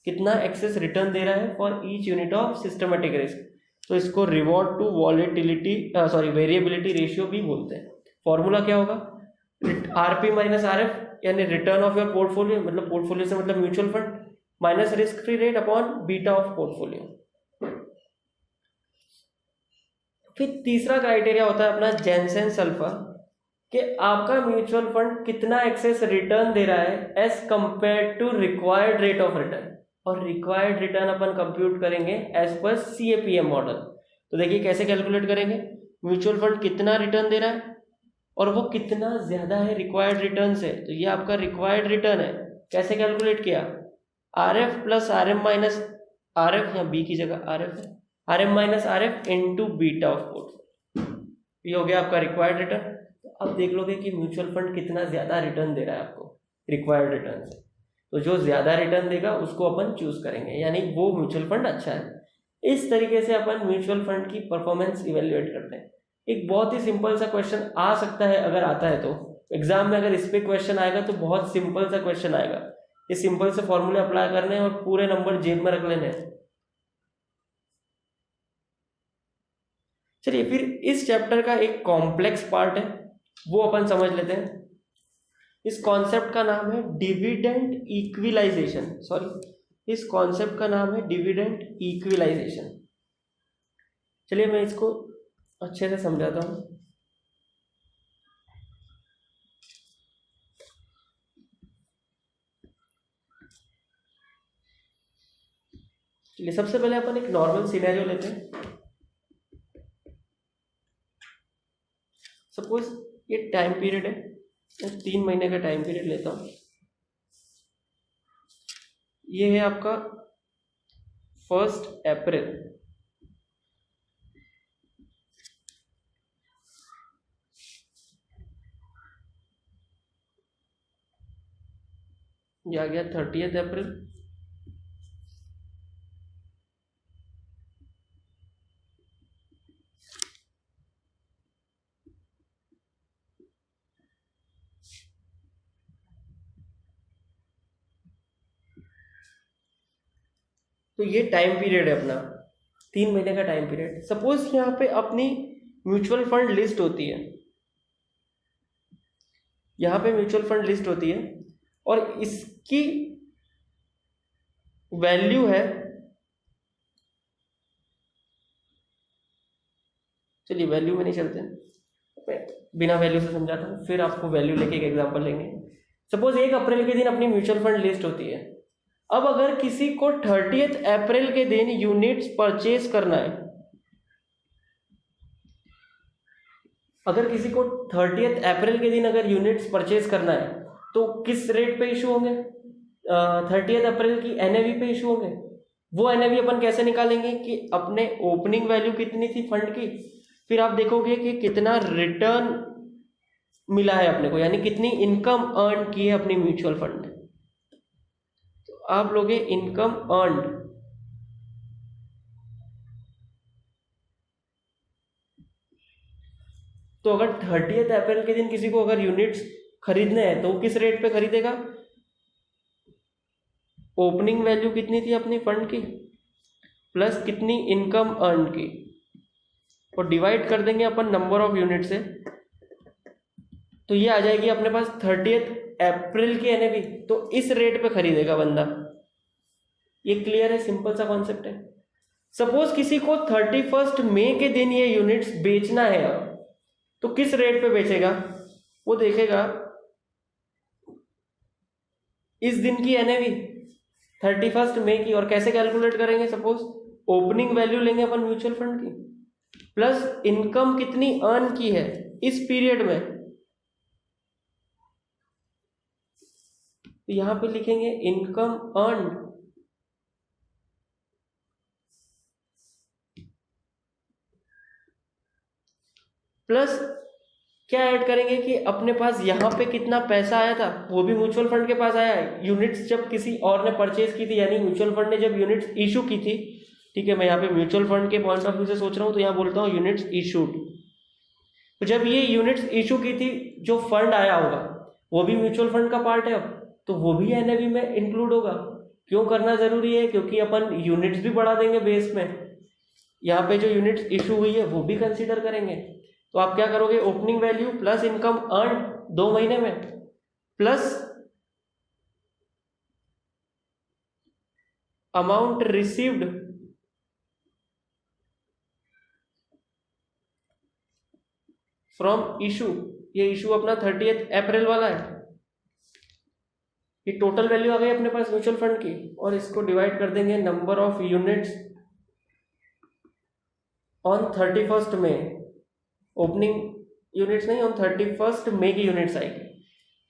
कितना एक्सेस रिटर्न दे रहा है for each unit of systematic risk. तो इसको reward to volatility variability ratio भी बोलते हैं। फॉर्मूला क्या होगा? आरपी माइनस आरएफ, यानी रिटर्न ऑफ योर पोर्टफोलियो, मतलब पोर्टफोलियो से मतलब mutual fund, minus risk free rate upon beta of portfolio. फिर तीसरा क्राइटेरिया होता है अपना जेनसेन अल्फा, कि आपका म्यूचुअल फंड कितना एक्सेस रिटर्न दे रहा है as compare to required rate of return. और रिक्वायर्ड रिटर्न अपन कंप्यूट करेंगे एज पर CAPM मॉडल। तो देखिए कैसे कैलकुलेट करेंगे, म्यूचुअल फंड कितना रिटर्न दे रहा है और वो कितना ज्यादा है रिक्वायर्ड रिटर्न से। तो ये आपका रिक्वायर्ड रिटर्न है। कैसे कैलकुलेट किया? RF plus RM minus RF, या B की जगह RF है, RM minus RF into beta of portfolio. ये हो गया आपका रिक्वायर्ड रिटर्न। तो अब देख लोगे कि म्यूचुअल फंड कितना ज्यादा रिटर्न दे रहा है आपको रिक्वायर्ड रिटर्न से। तो जो ज्यादा रिटर्न देगा उसको अपन चूज करेंगे, यानी वो म्यूचुअल फंड अच्छा है। इस तरीके से अपन म्यूचुअल फंड की परफॉर्मेंस इवेल्युएट करते हैं। एक बहुत ही सिंपल सा क्वेश्चन आ सकता है, अगर आता है तो एग्जाम में अगर इस पे क्वेश्चन आएगा तो बहुत सिंपल सा क्वेश्चन आएगा। ये सिंपल से फॉर्मूले अप्लाई करने हैं और पूरे नंबर जेब में रख लेने हैं। चलिए फिर इस चैप्टर का एक कॉम्प्लेक्स पार्ट है, वो अपन समझ लेते हैं। इस कॉन्सेप्ट का नाम है डिविडेंड इक्विलाइजेशन। इस कॉन्सेप्ट का नाम है डिविडेंड इक्विलाइजेशन। चलिए मैं इसको अच्छे से समझाता हूँ। चलिए सबसे पहले अपन एक नॉर्मल सिनेरियो लेते हैं। सपोज ये टाइम पीरियड है, मैं 3 महीने का टाइम पीरियड लेता हूँ। ये है आपका 1 अप्रैल, ये आ गया 30 अप्रैल, तो ये टाइम पीरियड है अपना 3 महीने का टाइम पीरियड। सपोज यहाँ पे अपनी म्यूचुअल फंड लिस्ट होती है, यहाँ पे म्यूचुअल फंड लिस्ट होती है और इसकी वैल्यू है, चलिए वैल्यू में नहीं चलते, बिना वैल्यू से समझाता हूँ, फिर आपको वैल्यू लेके एक एग्जांपल लेंगे। सपोज 1 अप्रैल के दिन अपनी म्यूचुअल फंड लिस्ट होती है। अब अगर किसी को 30 अप्रैल के दिन यूनिट्स परचेज करना है, अगर किसी को 30 अप्रैल के दिन अगर यूनिट्स परचेज करना है तो किस रेट पे इशू होंगे? 30 अप्रैल की एनएवी पे इशू होंगे। वो एनएवी अपन कैसे निकालेंगे कि अपने ओपनिंग वैल्यू कितनी थी फंड की, फिर आप देखोगे कि कितना रिटर्न मिला है अपने को, यानी कितनी इनकम अर्न की है अपनी म्यूचुअल फंड ने। तो आप लोगे इनकम अर्न, तो अगर 30 अप्रैल के दिन किसी को अगर यूनिट्स खरीदने हैं तो वो किस रेट पे खरीदेगा? ओपनिंग वैल्यू कितनी थी अपनी फंड की प्लस कितनी इनकम अर्न की, और डिवाइड कर देंगे अपन नंबर ऑफ यूनिट से, तो ये आ जाएगी अपने पास 30 अप्रैल की एनएवी। तो इस रेट पे खरीदेगा बंदा। ये क्लियर है? सिंपल सा कॉन्सेप्ट है। सपोज किसी को 31 मई के दिन ये यूनिट्स बेचना है अब, तो किस रेट पे बेचेगा? वो देखेगा इस दिन की एनएवी 31 मई की, और कैसे कैलकुलेट करेंगे? सपोज ओपनिंग वैल्यू लेंगे अपन म्यूचुअल फंड की प्लस इनकम कितनी अर्न की है इस पीरियड में, तो यहां पे लिखेंगे इनकम अर्न प्लस क्या ऐड करेंगे कि अपने पास यहाँ पे कितना पैसा आया था वो भी म्यूचुअल फंड के पास आया है। यूनिट्स जब किसी और ने परचेज की थी, यानी म्यूचुअल फंड ने जब यूनिट्स इशू की थी, ठीक है, मैं यहाँ पे म्यूचुअल फंड के पॉइंट ऑफ व्यू से सोच रहा हूँ तो यहाँ बोलता हूँ यूनिट्स इशूड। तो जब ये यूनिट्स इशू की थी, जो फंड आया होगा वो भी म्यूचुअल फंड का पार्ट है अब, तो वो भी एनएवी में इंक्लूड होगा। क्यों करना जरूरी है? क्योंकि अपन यूनिट्स भी बढ़ा देंगे बेस में, यहाँ पे जो यूनिट्स इशू हुई है वो भी कंसीडर करेंगे। तो आप क्या करोगे? Opening value plus income earn 2 महीने में plus amount received from issue. ये इशू अपना 30 अप्रैल वाला है। ये टोटल वैल्यू आ गई अपने पास म्यूचुअल फंड की, और इसको डिवाइड कर देंगे नंबर ऑफ यूनिट्स ऑन 31 मई। ओपनिंग यूनिट्स नहीं, ऑन 31 मई की यूनिट्स आएगी।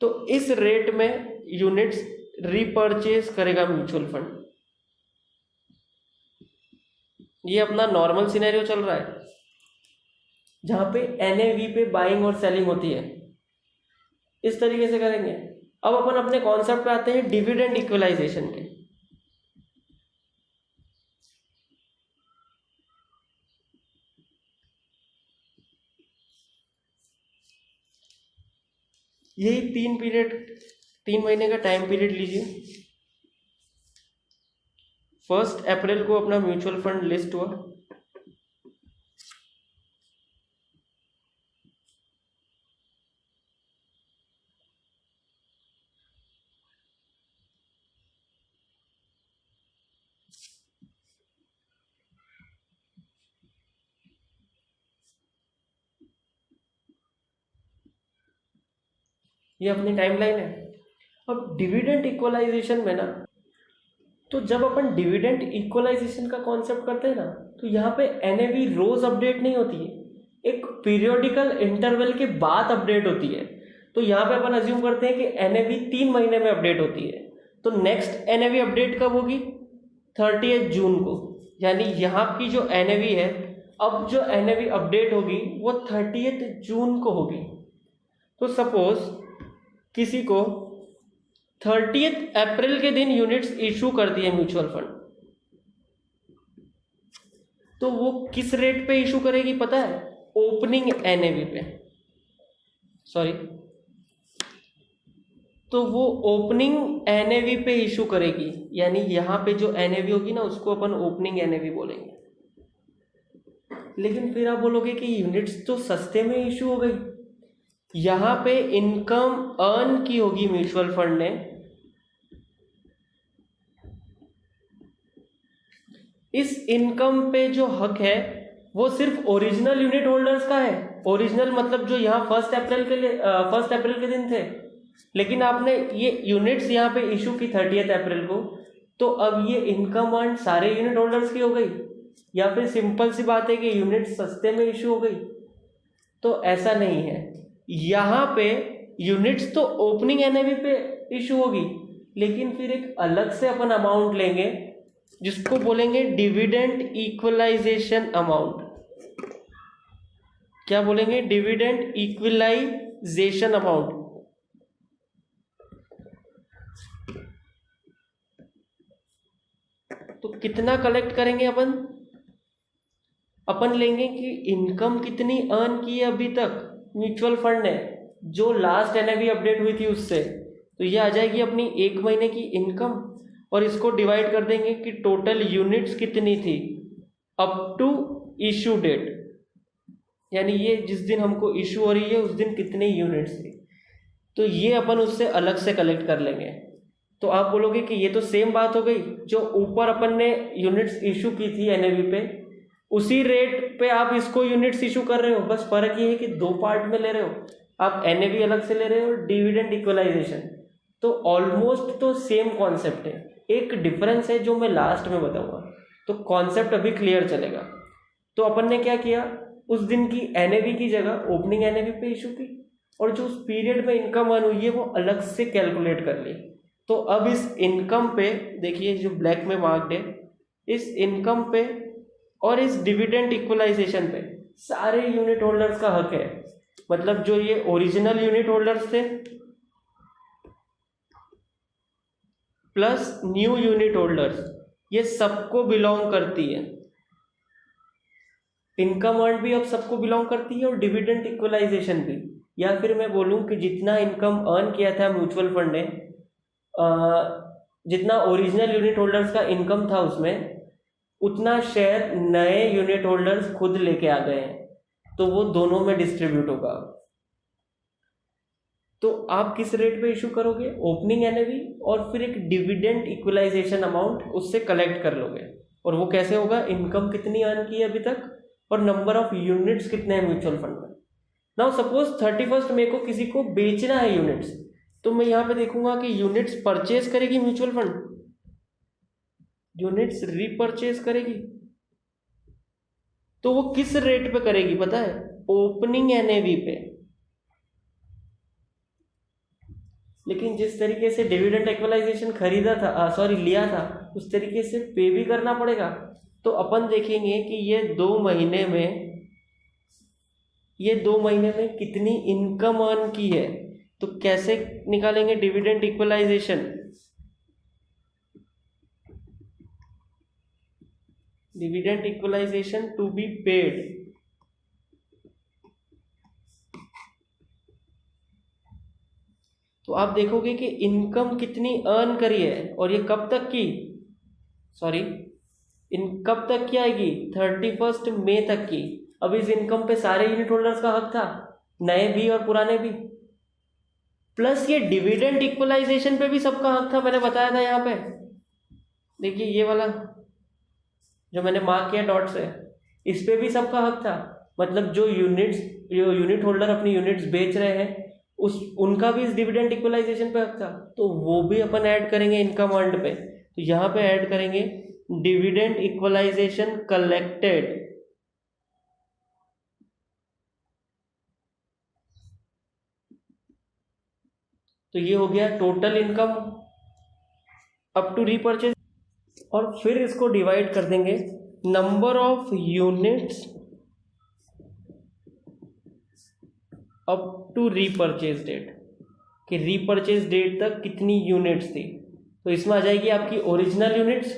तो इस रेट में यूनिट्स रीपर्चेज करेगा म्यूचुअल फंड। ये अपना नॉर्मल सिनेरियो चल रहा है जहां पे एनएवी पे बाइंग और सेलिंग होती है। इस तरीके से करेंगे। अब अपन अपने कॉन्सेप्ट पे आते हैं डिविडेंड इक्वलाइजेशन के। यही 3 महीने का टाइम पीरियड लीजिए। 1 अप्रैल को अपना म्यूचुअल फंड लिस्ट हुआ, ये अपनी टाइमलाइन है। अब डिविडेंड इक्वलाइजेशन में ना, तो जब अपन डिविडेंड इक्वलाइजेशन का कॉन्सेप्ट करते हैं ना, तो यहाँ पे एनएवी रोज अपडेट नहीं होती है, एक पीरियोडिकल इंटरवल के बाद अपडेट होती है। तो यहाँ पे अपन अज्यूम करते हैं कि एनएवी 3 महीने में अपडेट होती है। तो नेक्स्ट एनएवी अपडेट कब होगी? 30 जून को। यानी यहाँ की जो एनएवी है, अब जो एनएवी अपडेट होगी वो 30 जून को होगी। तो सपोज किसी को 30 अप्रैल के दिन यूनिट्स इशू कर दिए म्यूचुअल फंड, तो वो किस रेट पे इशू करेगी पता है? ओपनिंग एनएवी पे, सॉरी, तो वो ओपनिंग एनएवी पे इशू करेगी। यानी यहाँ पे जो एनएवी होगी ना, उसको अपन ओपनिंग एनएवी बोलेंगे। लेकिन फिर आप बोलोगे कि यूनिट्स तो सस्ते में इशू हो गई। यहाँ पे इनकम अर्न की होगी म्यूचुअल फंड ने, इस इनकम पे जो हक है वो सिर्फ ओरिजिनल यूनिट होल्डर्स का है। ओरिजिनल मतलब जो यहाँ 1 अप्रैल के दिन थे, लेकिन आपने ये यूनिट्स यहाँ पे इशू की 30 अप्रैल को, तो अब ये इनकम अर्न सारे यूनिट होल्डर्स की हो गई, या फिर सिंपल सी बात है कि यूनिट सस्ते में इशू हो गई। तो ऐसा नहीं है, यहाँ पे यूनिट्स तो ओपनिंग एनएवी पे इशू होगी, लेकिन फिर एक अलग से अपन अमाउंट लेंगे जिसको बोलेंगे डिविडेंड इक्वलाइजेशन अमाउंट। क्या बोलेंगे? Dividend equalisation amount. तो कितना कलेक्ट करेंगे अपन? अपन लेंगे कि इनकम कितनी अर्न की है अभी तक म्यूचुअल फंड ने, जो लास्ट एनएवी अपडेट हुई थी उससे, तो ये आ जाएगी अपनी 1 महीने की इनकम, और इसको डिवाइड कर देंगे कि टोटल यूनिट्स कितनी थी अप टू इशू डेट, यानी ये जिस दिन हमको इशू हो रही है उस दिन कितनी यूनिट्स थी, तो ये अपन उससे अलग से कलेक्ट कर लेंगे। तो आप बोलोगे कि ये तो सेम बात हो गई, जो ऊपर अपन ने यूनिट्स इशू की थी एनएवी पे, उसी रेट पे आप इसको यूनिट्स इशू कर रहे हो, बस फर्क ये है कि 2 पार्ट में ले रहे हो, आप एनएवी अलग से ले रहे हो, डिविडेंड इक्वलाइजेशन। तो ऑलमोस्ट तो सेम कॉन्सेप्ट है, एक डिफरेंस है जो मैं लास्ट में बताऊंगा, तो कॉन्सेप्ट अभी क्लियर चलेगा। तो अपन ने क्या किया, उस दिन की एनएवी की जगह ओपनिंग एनएवी पे इशू की, और जो उस पीरियड में इनकम अर्न हुई है वो अलग से कैलकुलेट कर ली। तो अब इस इनकम पे देखिए, जो ब्लैक में मार्क्ड है, इस इनकम पे और इस डिविडेंड इक्वलाइजेशन पे सारे यूनिट होल्डर्स का हक है। मतलब जो ये ओरिजिनल यूनिट होल्डर्स थे प्लस न्यू यूनिट होल्डर्स, ये सबको बिलोंग करती है। इनकम अर्न भी अब सबको बिलोंग करती है और डिविडेंड इक्वलाइजेशन भी। या फिर मैं बोलूं कि जितना इनकम अर्न किया था म्यूचुअल फंड ने, जितना ओरिजिनल यूनिट होल्डर्स का इनकम था उसमें, उतना शेयर नए यूनिट होल्डर्स खुद लेके आ गए हैं, तो वो दोनों में डिस्ट्रीब्यूट होगा। तो आप किस रेट पे इशू करोगे? ओपनिंग एनएवी और फिर एक डिविडेंड इक्वलाइजेशन अमाउंट उससे कलेक्ट कर लोगे। और वो कैसे होगा? इनकम कितनी अर्न की है अभी तक और नंबर ऑफ यूनिट्स कितने हैं म्यूचुअल फंड में। नाउ सपोज 31 मई को किसी को बेचना है यूनिट्स, तो मैं यहाँ पे देखूंगा कि यूनिट्स परचेज करेगी म्यूचुअल फंड, यूनिट्स रीपरचेज करेगी, तो वो किस रेट पे करेगी पता है? ओपनिंग एनएवी पे। लेकिन जिस तरीके से डिविडेंड इक्वलाइजेशन खरीदा था, लिया था, उस तरीके से पे भी करना पड़ेगा। तो अपन देखेंगे कि ये 2 महीने में कितनी इनकम अर्न की है। तो कैसे निकालेंगे dividend equalisation? Dividend equalisation to be paid, तो आप देखोगे कि इनकम कितनी अर्न करी है और ये कब तक की, कब तक की आएगी? 31 मई तक की। अब इस इनकम पे सारे यूनिट होल्डर्स का हक था, नए भी और पुराने भी, प्लस ये डिविडेंड इक्वलाइजेशन पे भी सबका हक था। मैंने बताया था यहाँ पे, देखिए ये वाला जो मैंने मार्क किया डॉट से, इस पे भी सबका हक था। मतलब जो यूनिट होल्डर अपनी यूनिट्स बेच रहे हैं, उनका भी इस डिविडेंड इक्वलाइजेशन पे हक था, तो वो भी अपन ऐड करेंगे इनकम अर्न्ड पे। तो यहाँ पे ऐड करेंगे डिविडेंड इक्वलाइजेशन कलेक्टेड, तो ये हो गया total income up to repurchase. और फिर इसको डिवाइड कर देंगे number of units up to repurchase date, कि रीपरचेज डेट तक कितनी यूनिट्स थी। तो इसमें आ जाएगी आपकी ओरिजिनल यूनिट्स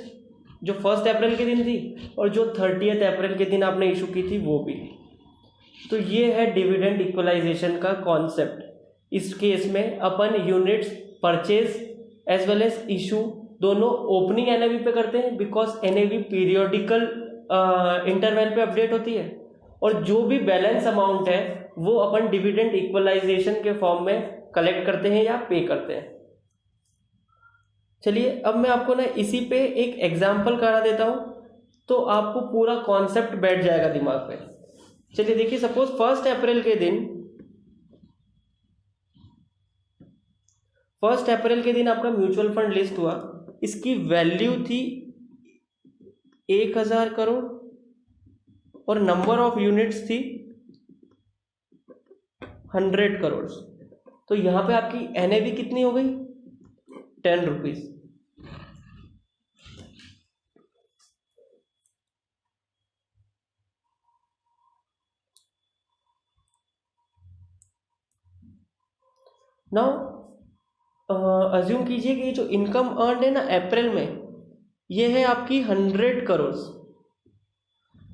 जो 1 अप्रैल के दिन थी, और जो 30 अप्रैल के दिन आपने इशू की थी वो भी। तो ये है डिविडेंड इक्वलाइजेशन का कॉन्सेप्ट। इस केस में अपन units purchase as well as issue दोनों ओपनिंग एनएवी पे करते हैं, बिकॉज एनएवी पीरियोडिकल इंटरवल पे अपडेट होती है, और जो भी बैलेंस अमाउंट है वो अपन डिविडेंड इक्वलाइजेशन के फॉर्म में कलेक्ट करते हैं या पे करते हैं। चलिए अब मैं आपको ना इसी पे एक एग्जाम्पल करा देता हूँ, तो आपको पूरा कॉन्सेप्ट बैठ जाएगा दिमाग पे। चलिए देखिए, सपोज 1 अप्रैल के दिन आपका म्यूचुअल फंड लिस्ट हुआ, इसकी वैल्यू थी 1000 करोड़ और नंबर ऑफ यूनिट्स थी 100 करोड़। तो यहाँ पे आपकी NAV कितनी हो गई? 10 रुपीज। नाउ अज्यूम कीजिए कि जो इनकम अर्न है ना अप्रैल में, ये है आपकी 100 करोड़।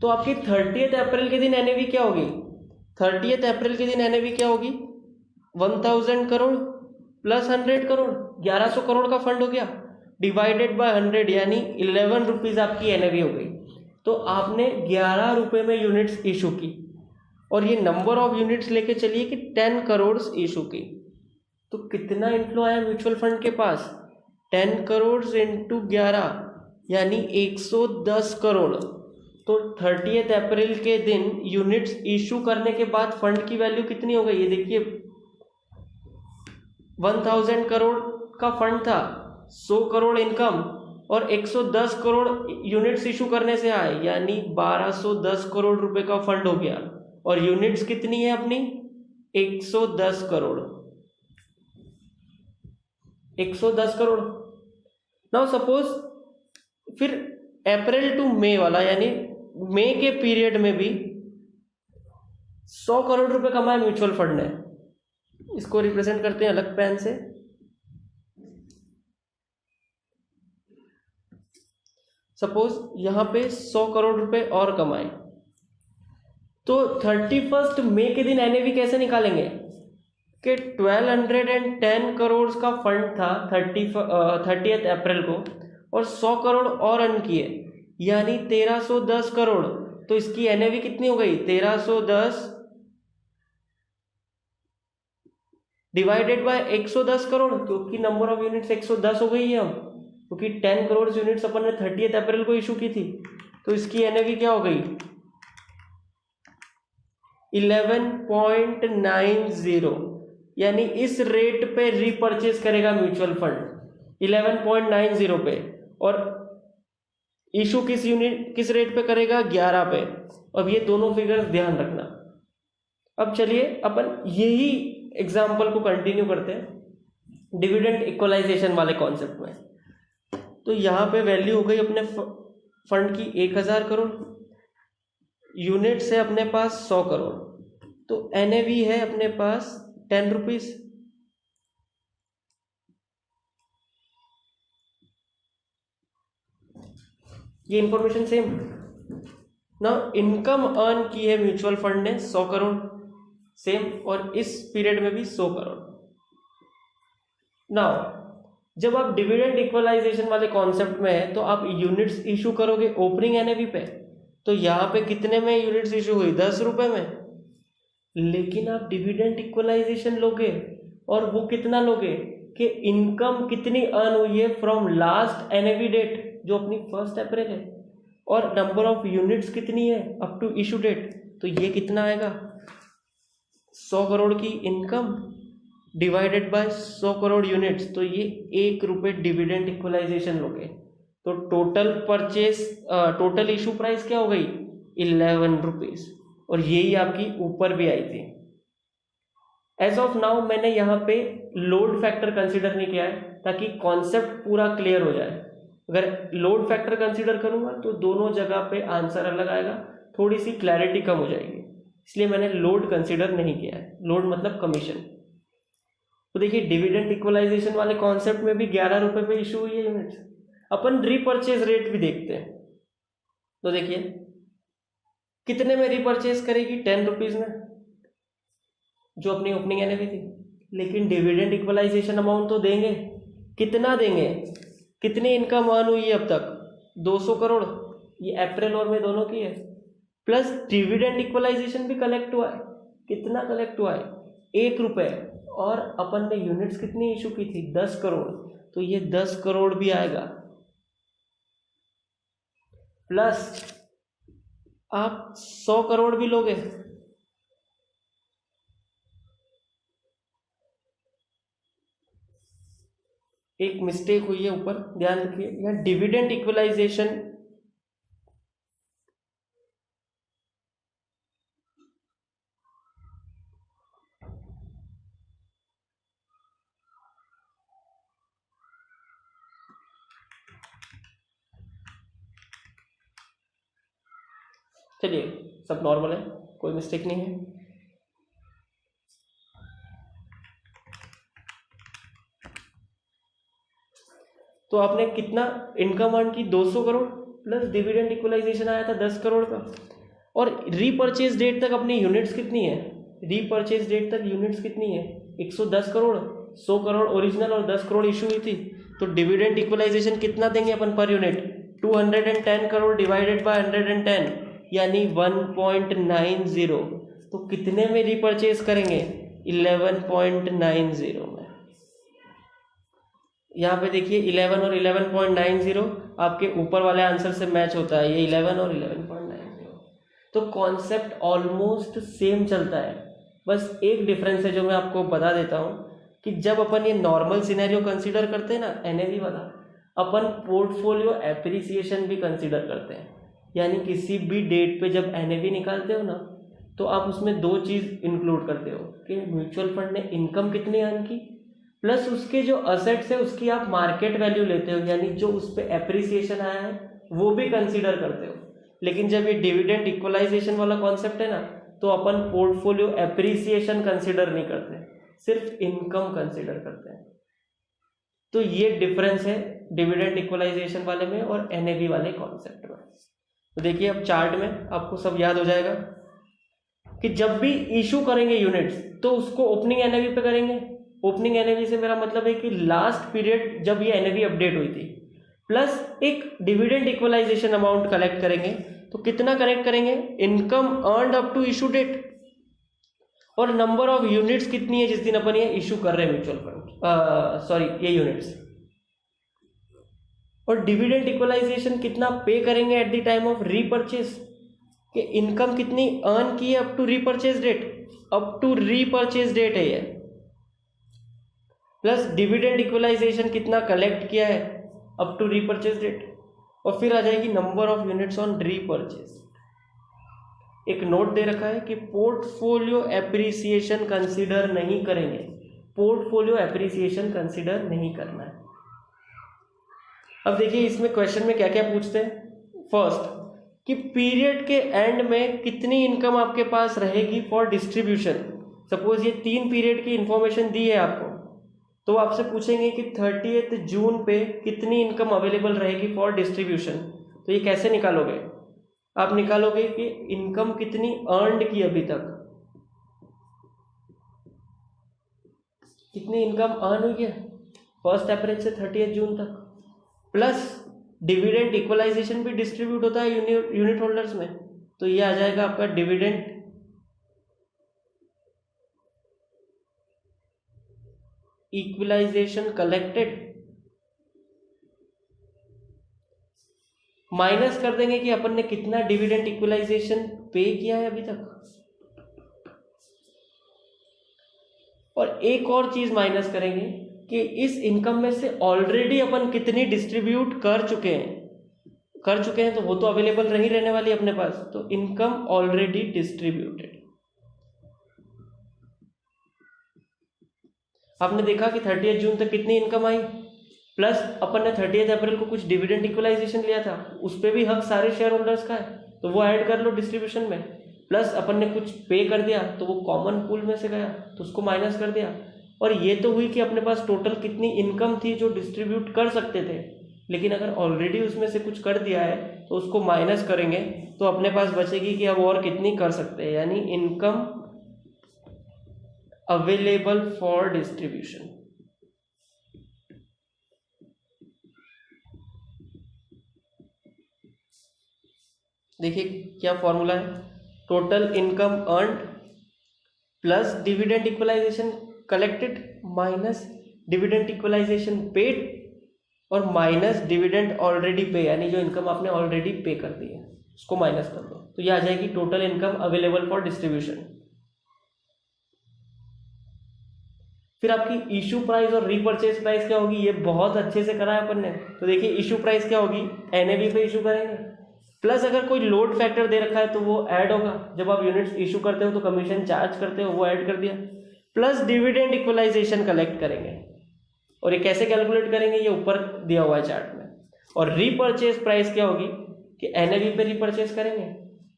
तो आपकी 30 अप्रैल के दिन NAV क्या होगी? 30 अप्रैल के दिन NAV क्या होगी? 1000 करोड़ प्लस 100 करोड़, 1100 करोड़ का फंड हो गया, डिवाइडेड बाय 100 यानी 11 रुपीज आपकी NAV हो गई। तो आपने 11 रुपए में यूनिट्स इशू की, और ये नंबर ऑफ यूनिट्स लेके चलिए कि 10 करोड़ इशू की। तो कितना इनफ्लो आया म्यूचुअल फंड के पास? 10 करोड़ इंटू 11 यानी 110 करोड़। तो 30 अप्रैल के दिन यूनिट्स इशू करने के बाद फंड की वैल्यू कितनी हो गई? ये देखिए 1000 करोड़ का फंड था, 100 करोड़ इनकम और 110 करोड़ यूनिट्स इशू करने से आए, यानी 1210 करोड़ रुपए का फंड हो गया। और यूनिट्स कितनी है अपनी? 110 करोड़। 110 करोड़। नाउ सपोज फिर अप्रैल टू मई वाला, यानी मई के पीरियड में भी 100 करोड़ रुपए कमाए म्यूचुअल फंड ने। इसको रिप्रेजेंट करते हैं अलग पेन से। सपोज यहां पे 100 करोड़ रुपए और कमाए, तो 31 मई के दिन NAV कैसे निकालेंगे? कि 1210 करोड़ का फंड था 30 अप्रैल को, और 100 करोड़ और अर्न किए, यानी 1310 करोड़। तो इसकी NAV कितनी हो गई? 1310 डिवाइडेड बाय 110 करोड़, क्योंकि नंबर ऑफ यूनिट्स 110 हो गई है अब, क्योंकि 10 करोड़ यूनिट्स अपन ने 30 अप्रैल को इशू की थी। तो इसकी NAV क्या हो गई? 11.90, यानी इस रेट पे रीपर्चेज करेगा म्यूचुअल फंड 11.90 पे, और इशू किस रेट पे करेगा? 11 पे। अब ये दोनों फिगर्स ध्यान रखना। अब चलिए अपन यही एग्जाम्पल को कंटिन्यू करते हैं डिविडेंड इक्वलाइजेशन वाले कॉन्सेप्ट में। तो यहाँ पे वैल्यू हो गई अपने फंड की 1000 करोड़, यूनिट्स है अपने पास 100 करोड़, तो NAV है अपने पास 10 रुपीज। ये इंफॉर्मेशन सेम ना। इनकम अर्न की है म्यूचुअल फंड ने 100 करोड़ सेम, और इस पीरियड में भी 100 करोड़। नाउ जब आप डिविडेंड इक्वलाइजेशन वाले कॉन्सेप्ट में है, तो आप यूनिट्स इशू करोगे ओपनिंग NAV पे। तो यहाँ पे कितने में यूनिट्स इशू हुई? 10 रुपए में। लेकिन आप डिविडेंड इक्वलाइजेशन लोगे, और वो कितना लोगे कि इनकम कितनी अर्न हुई है फ्रॉम लास्ट NAV डेट, जो अपनी 1 अप्रैल है, और नंबर ऑफ यूनिट्स कितनी है अप टू इशू डेट। तो ये कितना आएगा? 100 करोड़ की income divided by 100 crore units, तो ये 1 रुपए डिविडेंड इक्वलाइजेशन लोगे। तो टोटल इशू प्राइस क्या हो गई? 11 रुपीज, और यही आपकी ऊपर भी आई थी। एज ऑफ नाउ मैंने यहाँ पे लोड फैक्टर कंसीडर नहीं किया है, ताकि कॉन्सेप्ट पूरा क्लियर हो जाए। अगर लोड फैक्टर कंसीडर करूंगा तो दोनों जगह पे आंसर अलग आएगा, थोड़ी सी क्लैरिटी कम हो जाएगी, इसलिए मैंने लोड कंसीडर नहीं किया है। लोड मतलब कमीशन। तो देखिए डिविडेंड इक्वलाइजेशन वाले कॉन्सेप्ट में भी 11 रुपए पे इशू हुई है यूनिट्स। अपन रीपर्चेज रेट भी देखते हैं। तो देखिए कितने में रीपर्चेज करेगी? 10 रुपीज में, जो अपनी ओपनिंग NAV थी। लेकिन डिविडेंड इक्वलाइजेशन अमाउंट तो देंगे। कितना देंगे? कितनी इनकम अर्न हुई है अब तक? 200 करोड़। ये अप्रैल और मई दोनों की है, प्लस डिविडेंड इक्वलाइजेशन भी कलेक्ट हुआ है। कितना कलेक्ट हुआ है? 1 रुपए। और अपन ने यूनिट्स कितनी इशू की थी? 10 करोड़। तो ये 10 करोड़ भी आएगा, प्लस आप 100 करोड़ भी लोगे। एक मिस्टेक हुई है ऊपर, ध्यान रखिए। यहाँ डिविडेंड इक्वलाइजेशन चलिए सब नॉर्मल है, कोई मिस्टेक नहीं है। तो आपने कितना इनकम अर्न की, 200 करोड़ प्लस डिविडेंड इक्वलाइजेशन आया था 10 करोड़ का। और रीपरचेज डेट तक अपनी यूनिट्स कितनी है, रीपरचेज डेट तक यूनिट्स कितनी है, 110 करोड़, 100 करोड़ ओरिजिनल और 10 करोड़ इशू हुई थी। तो डिविडेंड इक्वलाइजेशन कितना देंगे अपन per unit, 210 crore divided by 110 यानी 1.90। तो कितने में रीपरचेज करेंगे, 11.90 में। यहाँ पे देखिए 11 और 11.90 आपके ऊपर वाले आंसर से मैच होता है, ये 11 और 11.90। तो कॉन्सेप्ट ऑलमोस्ट सेम चलता है, बस एक डिफरेंस है जो मैं आपको बता देता हूँ कि जब अपन ये नॉर्मल सिनेरियो कंसीडर करते हैं ना एनएवी वाला, अपन पोर्टफोलियो एप्रिसिएशन भी कंसीडर करते हैं। यानी किसी भी डेट पे जब एनएवी निकालते हो ना, तो आप उसमें दो चीज़ इंक्लूड करते हो कि म्यूचुअल फंड ने इनकम कितनी अर्न की, प्लस उसके जो असेट्स है उसकी आप मार्केट वैल्यू लेते हो, यानी जो उस पर एप्रिसिएशन आया है वो भी कंसीडर करते हो। लेकिन जब ये डिविडेंड इक्वलाइजेशन वाला कॉन्सेप्ट है ना, तो अपन पोर्टफोलियो एप्रिसिएशन कंसीडर नहीं करते, सिर्फ इनकम कंसीडर करते हैं। तो ये डिफरेंस है डिविडेंड इक्वलाइजेशन वाले में और एनएवी वाले कॉन्सेप्ट में। तो देखिए अब चार्ट में आपको सब याद हो जाएगा कि जब भी इशू करेंगे यूनिट्स तो उसको ओपनिंग एनएवी पे करेंगे। ओपनिंग एनएवी से मेरा मतलब है कि लास्ट पीरियड जब ये एनएवी अपडेट हुई थी, प्लस एक डिविडेंड इक्वलाइजेशन अमाउंट कलेक्ट करेंगे। तो कितना कलेक्ट करेंगे, income earned up to issue date और नंबर ऑफ यूनिट्स कितनी है जिस दिन अपन ये इशू कर रहे हैं म्यूचुअल फंड, ये यूनिट्स, और डिविडेंड इक्वलाइजेशन कितना पे करेंगे at the time of repurchase, कि इनकम कितनी अर्न की है up to repurchase date, up to repurchase date है ये, प्लस डिविडेंड इक्वलाइजेशन कितना कलेक्ट किया है अप टू रीपरचेज डेट, और फिर आ जाएगी number of units on repurchase. एक नोट दे रखा है कि पोर्टफोलियो एप्रिसिएशन कंसीडर नहीं करेंगे, पोर्टफोलियो एप्रिसिएशन कंसीडर नहीं करना है। अब देखिए इसमें क्वेश्चन में क्या क्या पूछते हैं। फर्स्ट कि पीरियड के एंड में कितनी इनकम आपके पास रहेगी फॉर डिस्ट्रीब्यूशन। सपोज ये 3 पीरियड की इंफॉर्मेशन दी है आपको, तो आपसे पूछेंगे कि 30 जून पे कितनी इनकम अवेलेबल रहेगी फॉर डिस्ट्रीब्यूशन। तो ये कैसे निकालोगे, आप निकालोगे कि इनकम कितनी अर्नड की अभी तक, कितनी इनकम अर्न हुई है 1 अप्रैल से 30 जून तक, प्लस डिविडेंड इक्वलाइजेशन भी डिस्ट्रीब्यूट होता है यूनिट होल्डर्स में। तो ये आ जाएगा आपका डिविडेंड इक्वलाइजेशन कलेक्टेड, माइनस कर देंगे कि अपन ने कितना डिविडेंड इक्वलाइजेशन पे किया है अभी तक, और एक और चीज माइनस करेंगे कि इस इनकम में से ऑलरेडी अपन कितनी डिस्ट्रीब्यूट कर चुके हैं, तो वो तो अवेलेबल नहीं रहने वाली अपने पास। तो इनकम ऑलरेडी डिस्ट्रीब्यूटेड। आपने देखा कि 30 जून तक कितनी इनकम आई, प्लस अपन ने 30 अप्रैल को कुछ डिविडेंड इक्वलाइजेशन लिया था, उस पर भी हक सारे शेयर होल्डर्स का है, तो वो ऐड कर लो डिस्ट्रीब्यूशन में। प्लस अपन ने कुछ पे कर दिया तो वो कॉमन पूल में से गया, तो उसको माइनस कर दिया। और ये तो हुई कि अपने पास टोटल कितनी इनकम थी जो डिस्ट्रीब्यूट कर सकते थे, लेकिन अगर ऑलरेडी उसमें से कुछ कर दिया है तो उसको माइनस करेंगे तो अपने पास बचेगी कि अब और कितनी कर सकते हैं, यानी इनकम अवेलेबल फॉर डिस्ट्रीब्यूशन। देखिए क्या फॉर्मूला है, total income earned plus dividend equalisation collected minus dividend equalisation paid और माइनस डिविडेंड ऑलरेडी पे, यानी जो इनकम आपने ऑलरेडी पे कर दी है उसको माइनस कर दो, तो ये आ जाएगी total income available for distribution. फिर आपकी इशू प्राइस और रीपरचेज प्राइस क्या होगी, ये बहुत अच्छे से करा है अपन ने। तो देखिए इशू प्राइस क्या होगी, एनएवी पे इशू करेंगे, प्लस अगर कोई लोड फैक्टर दे रखा है तो वो ऐड होगा, जब आप यूनिट्स इशू करते हो तो कमीशन चार्ज करते हो वो ऐड कर दिया, प्लस डिविडेंड इक्वलाइजेशन कलेक्ट करेंगे। और ये कैसे कैलकुलेट करेंगे, ये ऊपर दिया हुआ है चार्ट में। और रीपरचेज प्राइस क्या होगी कि एनएवी पे रीपरचेज करेंगे,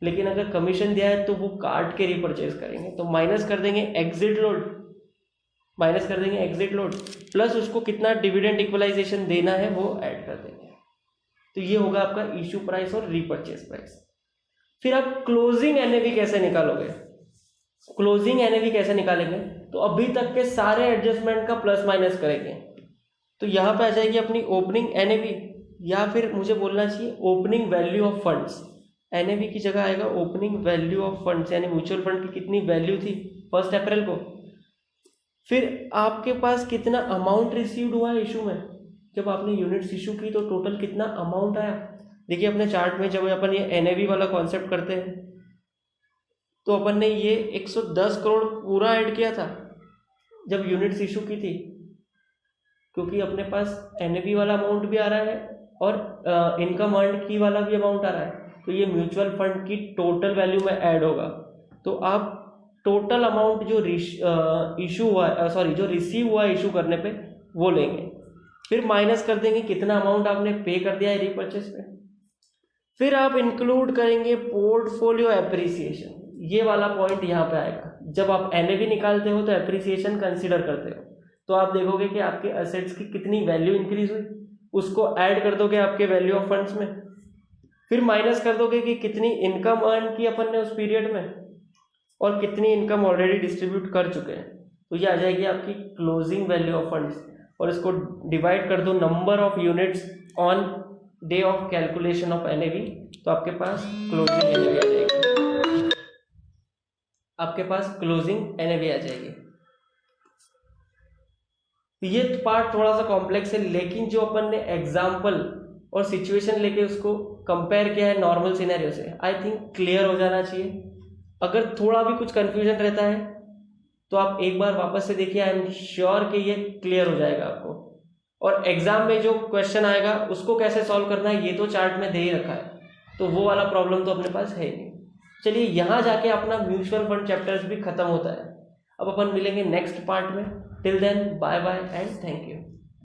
लेकिन अगर कमीशन दिया है तो वो काट के रिपर्चेज करेंगे, तो माइनस कर देंगे एग्जिट लोड, प्लस उसको कितना डिविडेंड इक्वलाइजेशन देना है वो ऐड कर देंगे। तो ये होगा आपका इशू प्राइस और रीपर्चेज प्राइस। फिर आप क्लोजिंग एनएवी कैसे निकालोगे? क्लोजिंग एनएवी कैसे निकालेंगे? तो अभी तक के सारे एडजस्टमेंट का प्लस माइनस करेंगे। तो यहाँ पे आ जाएगी अपनी ओपनिंग एनएवी, या फिर मुझे बोलना चाहिए opening value of funds. NAV की जगह आएगा ओपनिंग वैल्यू ऑफ फंड्स, यानी म्यूचुअल फंड की कितनी वैल्यू थी 1 अप्रैल को। फिर आपके पास कितना अमाउंट रिसीव्ड हुआ है इशू में, जब आपने यूनिट्स इशू की तो टोटल कितना अमाउंट आया। देखिए अपने चार्ट में जब अपन ये एनएवी वाला कॉन्सेप्ट करते हैं तो अपन ने ये 110 करोड़ पूरा ऐड किया था जब यूनिट्स इशू की थी, क्योंकि अपने पास एनएवी वाला अमाउंट भी आ रहा है और इनकम अर्न की वाला भी अमाउंट आ रहा है, तो ये म्यूचुअल फंड की टोटल वैल्यू में ऐड होगा। तो आप टोटल अमाउंट जो जो रिसीव हुआ इशू करने पे वो लेंगे, फिर माइनस कर देंगे कितना अमाउंट आपने पे कर दिया है रीपर्चेस पे। फिर आप इंक्लूड करेंगे पोर्टफोलियो एप्रिसिएशन, ये वाला पॉइंट यहाँ पे आएगा। जब आप एनएवी निकालते हो तो एप्रिसिएशन कंसीडर करते हो, तो आप देखोगे कि आपके एसेट्स की कितनी वैल्यू इंक्रीज हुई, उसको ऐड कर दोगे आपके वैल्यू ऑफ फंड्स में, फिर माइनस कर दोगे कि कितनी इनकम अर्न की अपन ने उस पीरियड में और कितनी इनकम ऑलरेडी डिस्ट्रीब्यूट कर चुके हैं, तो ये आ जाएगी आपकी क्लोजिंग वैल्यू ऑफ फंड्स। और इसको डिवाइड कर दो number of units on day of calculation of NAV, तो आपके पास क्लोजिंग एनएवी आ जाएगी, आ जाएगी। ये पार्ट थोड़ा सा कॉम्प्लेक्स है, लेकिन जो अपन ने एग्जाम्पल और सिचुएशन लेके उसको कंपेयर किया है नॉर्मल सिनेरियो से, आई थिंक क्लियर हो जाना चाहिए। अगर थोड़ा भी कुछ कंफ्यूजन रहता है तो आप एक बार वापस से देखिए, आई एम श्योर कि ये क्लियर हो जाएगा आपको। और एग्जाम में जो क्वेश्चन आएगा उसको कैसे सॉल्व करना है ये तो चार्ट में दे ही रखा है, तो वो वाला प्रॉब्लम तो अपने पास है ही नहीं। चलिए यहाँ जाके अपना म्यूचुअल फंड चैप्टर्स भी खत्म होता है। अब अपन मिलेंगे नेक्स्ट पार्ट में। Till then bye bye and thank you.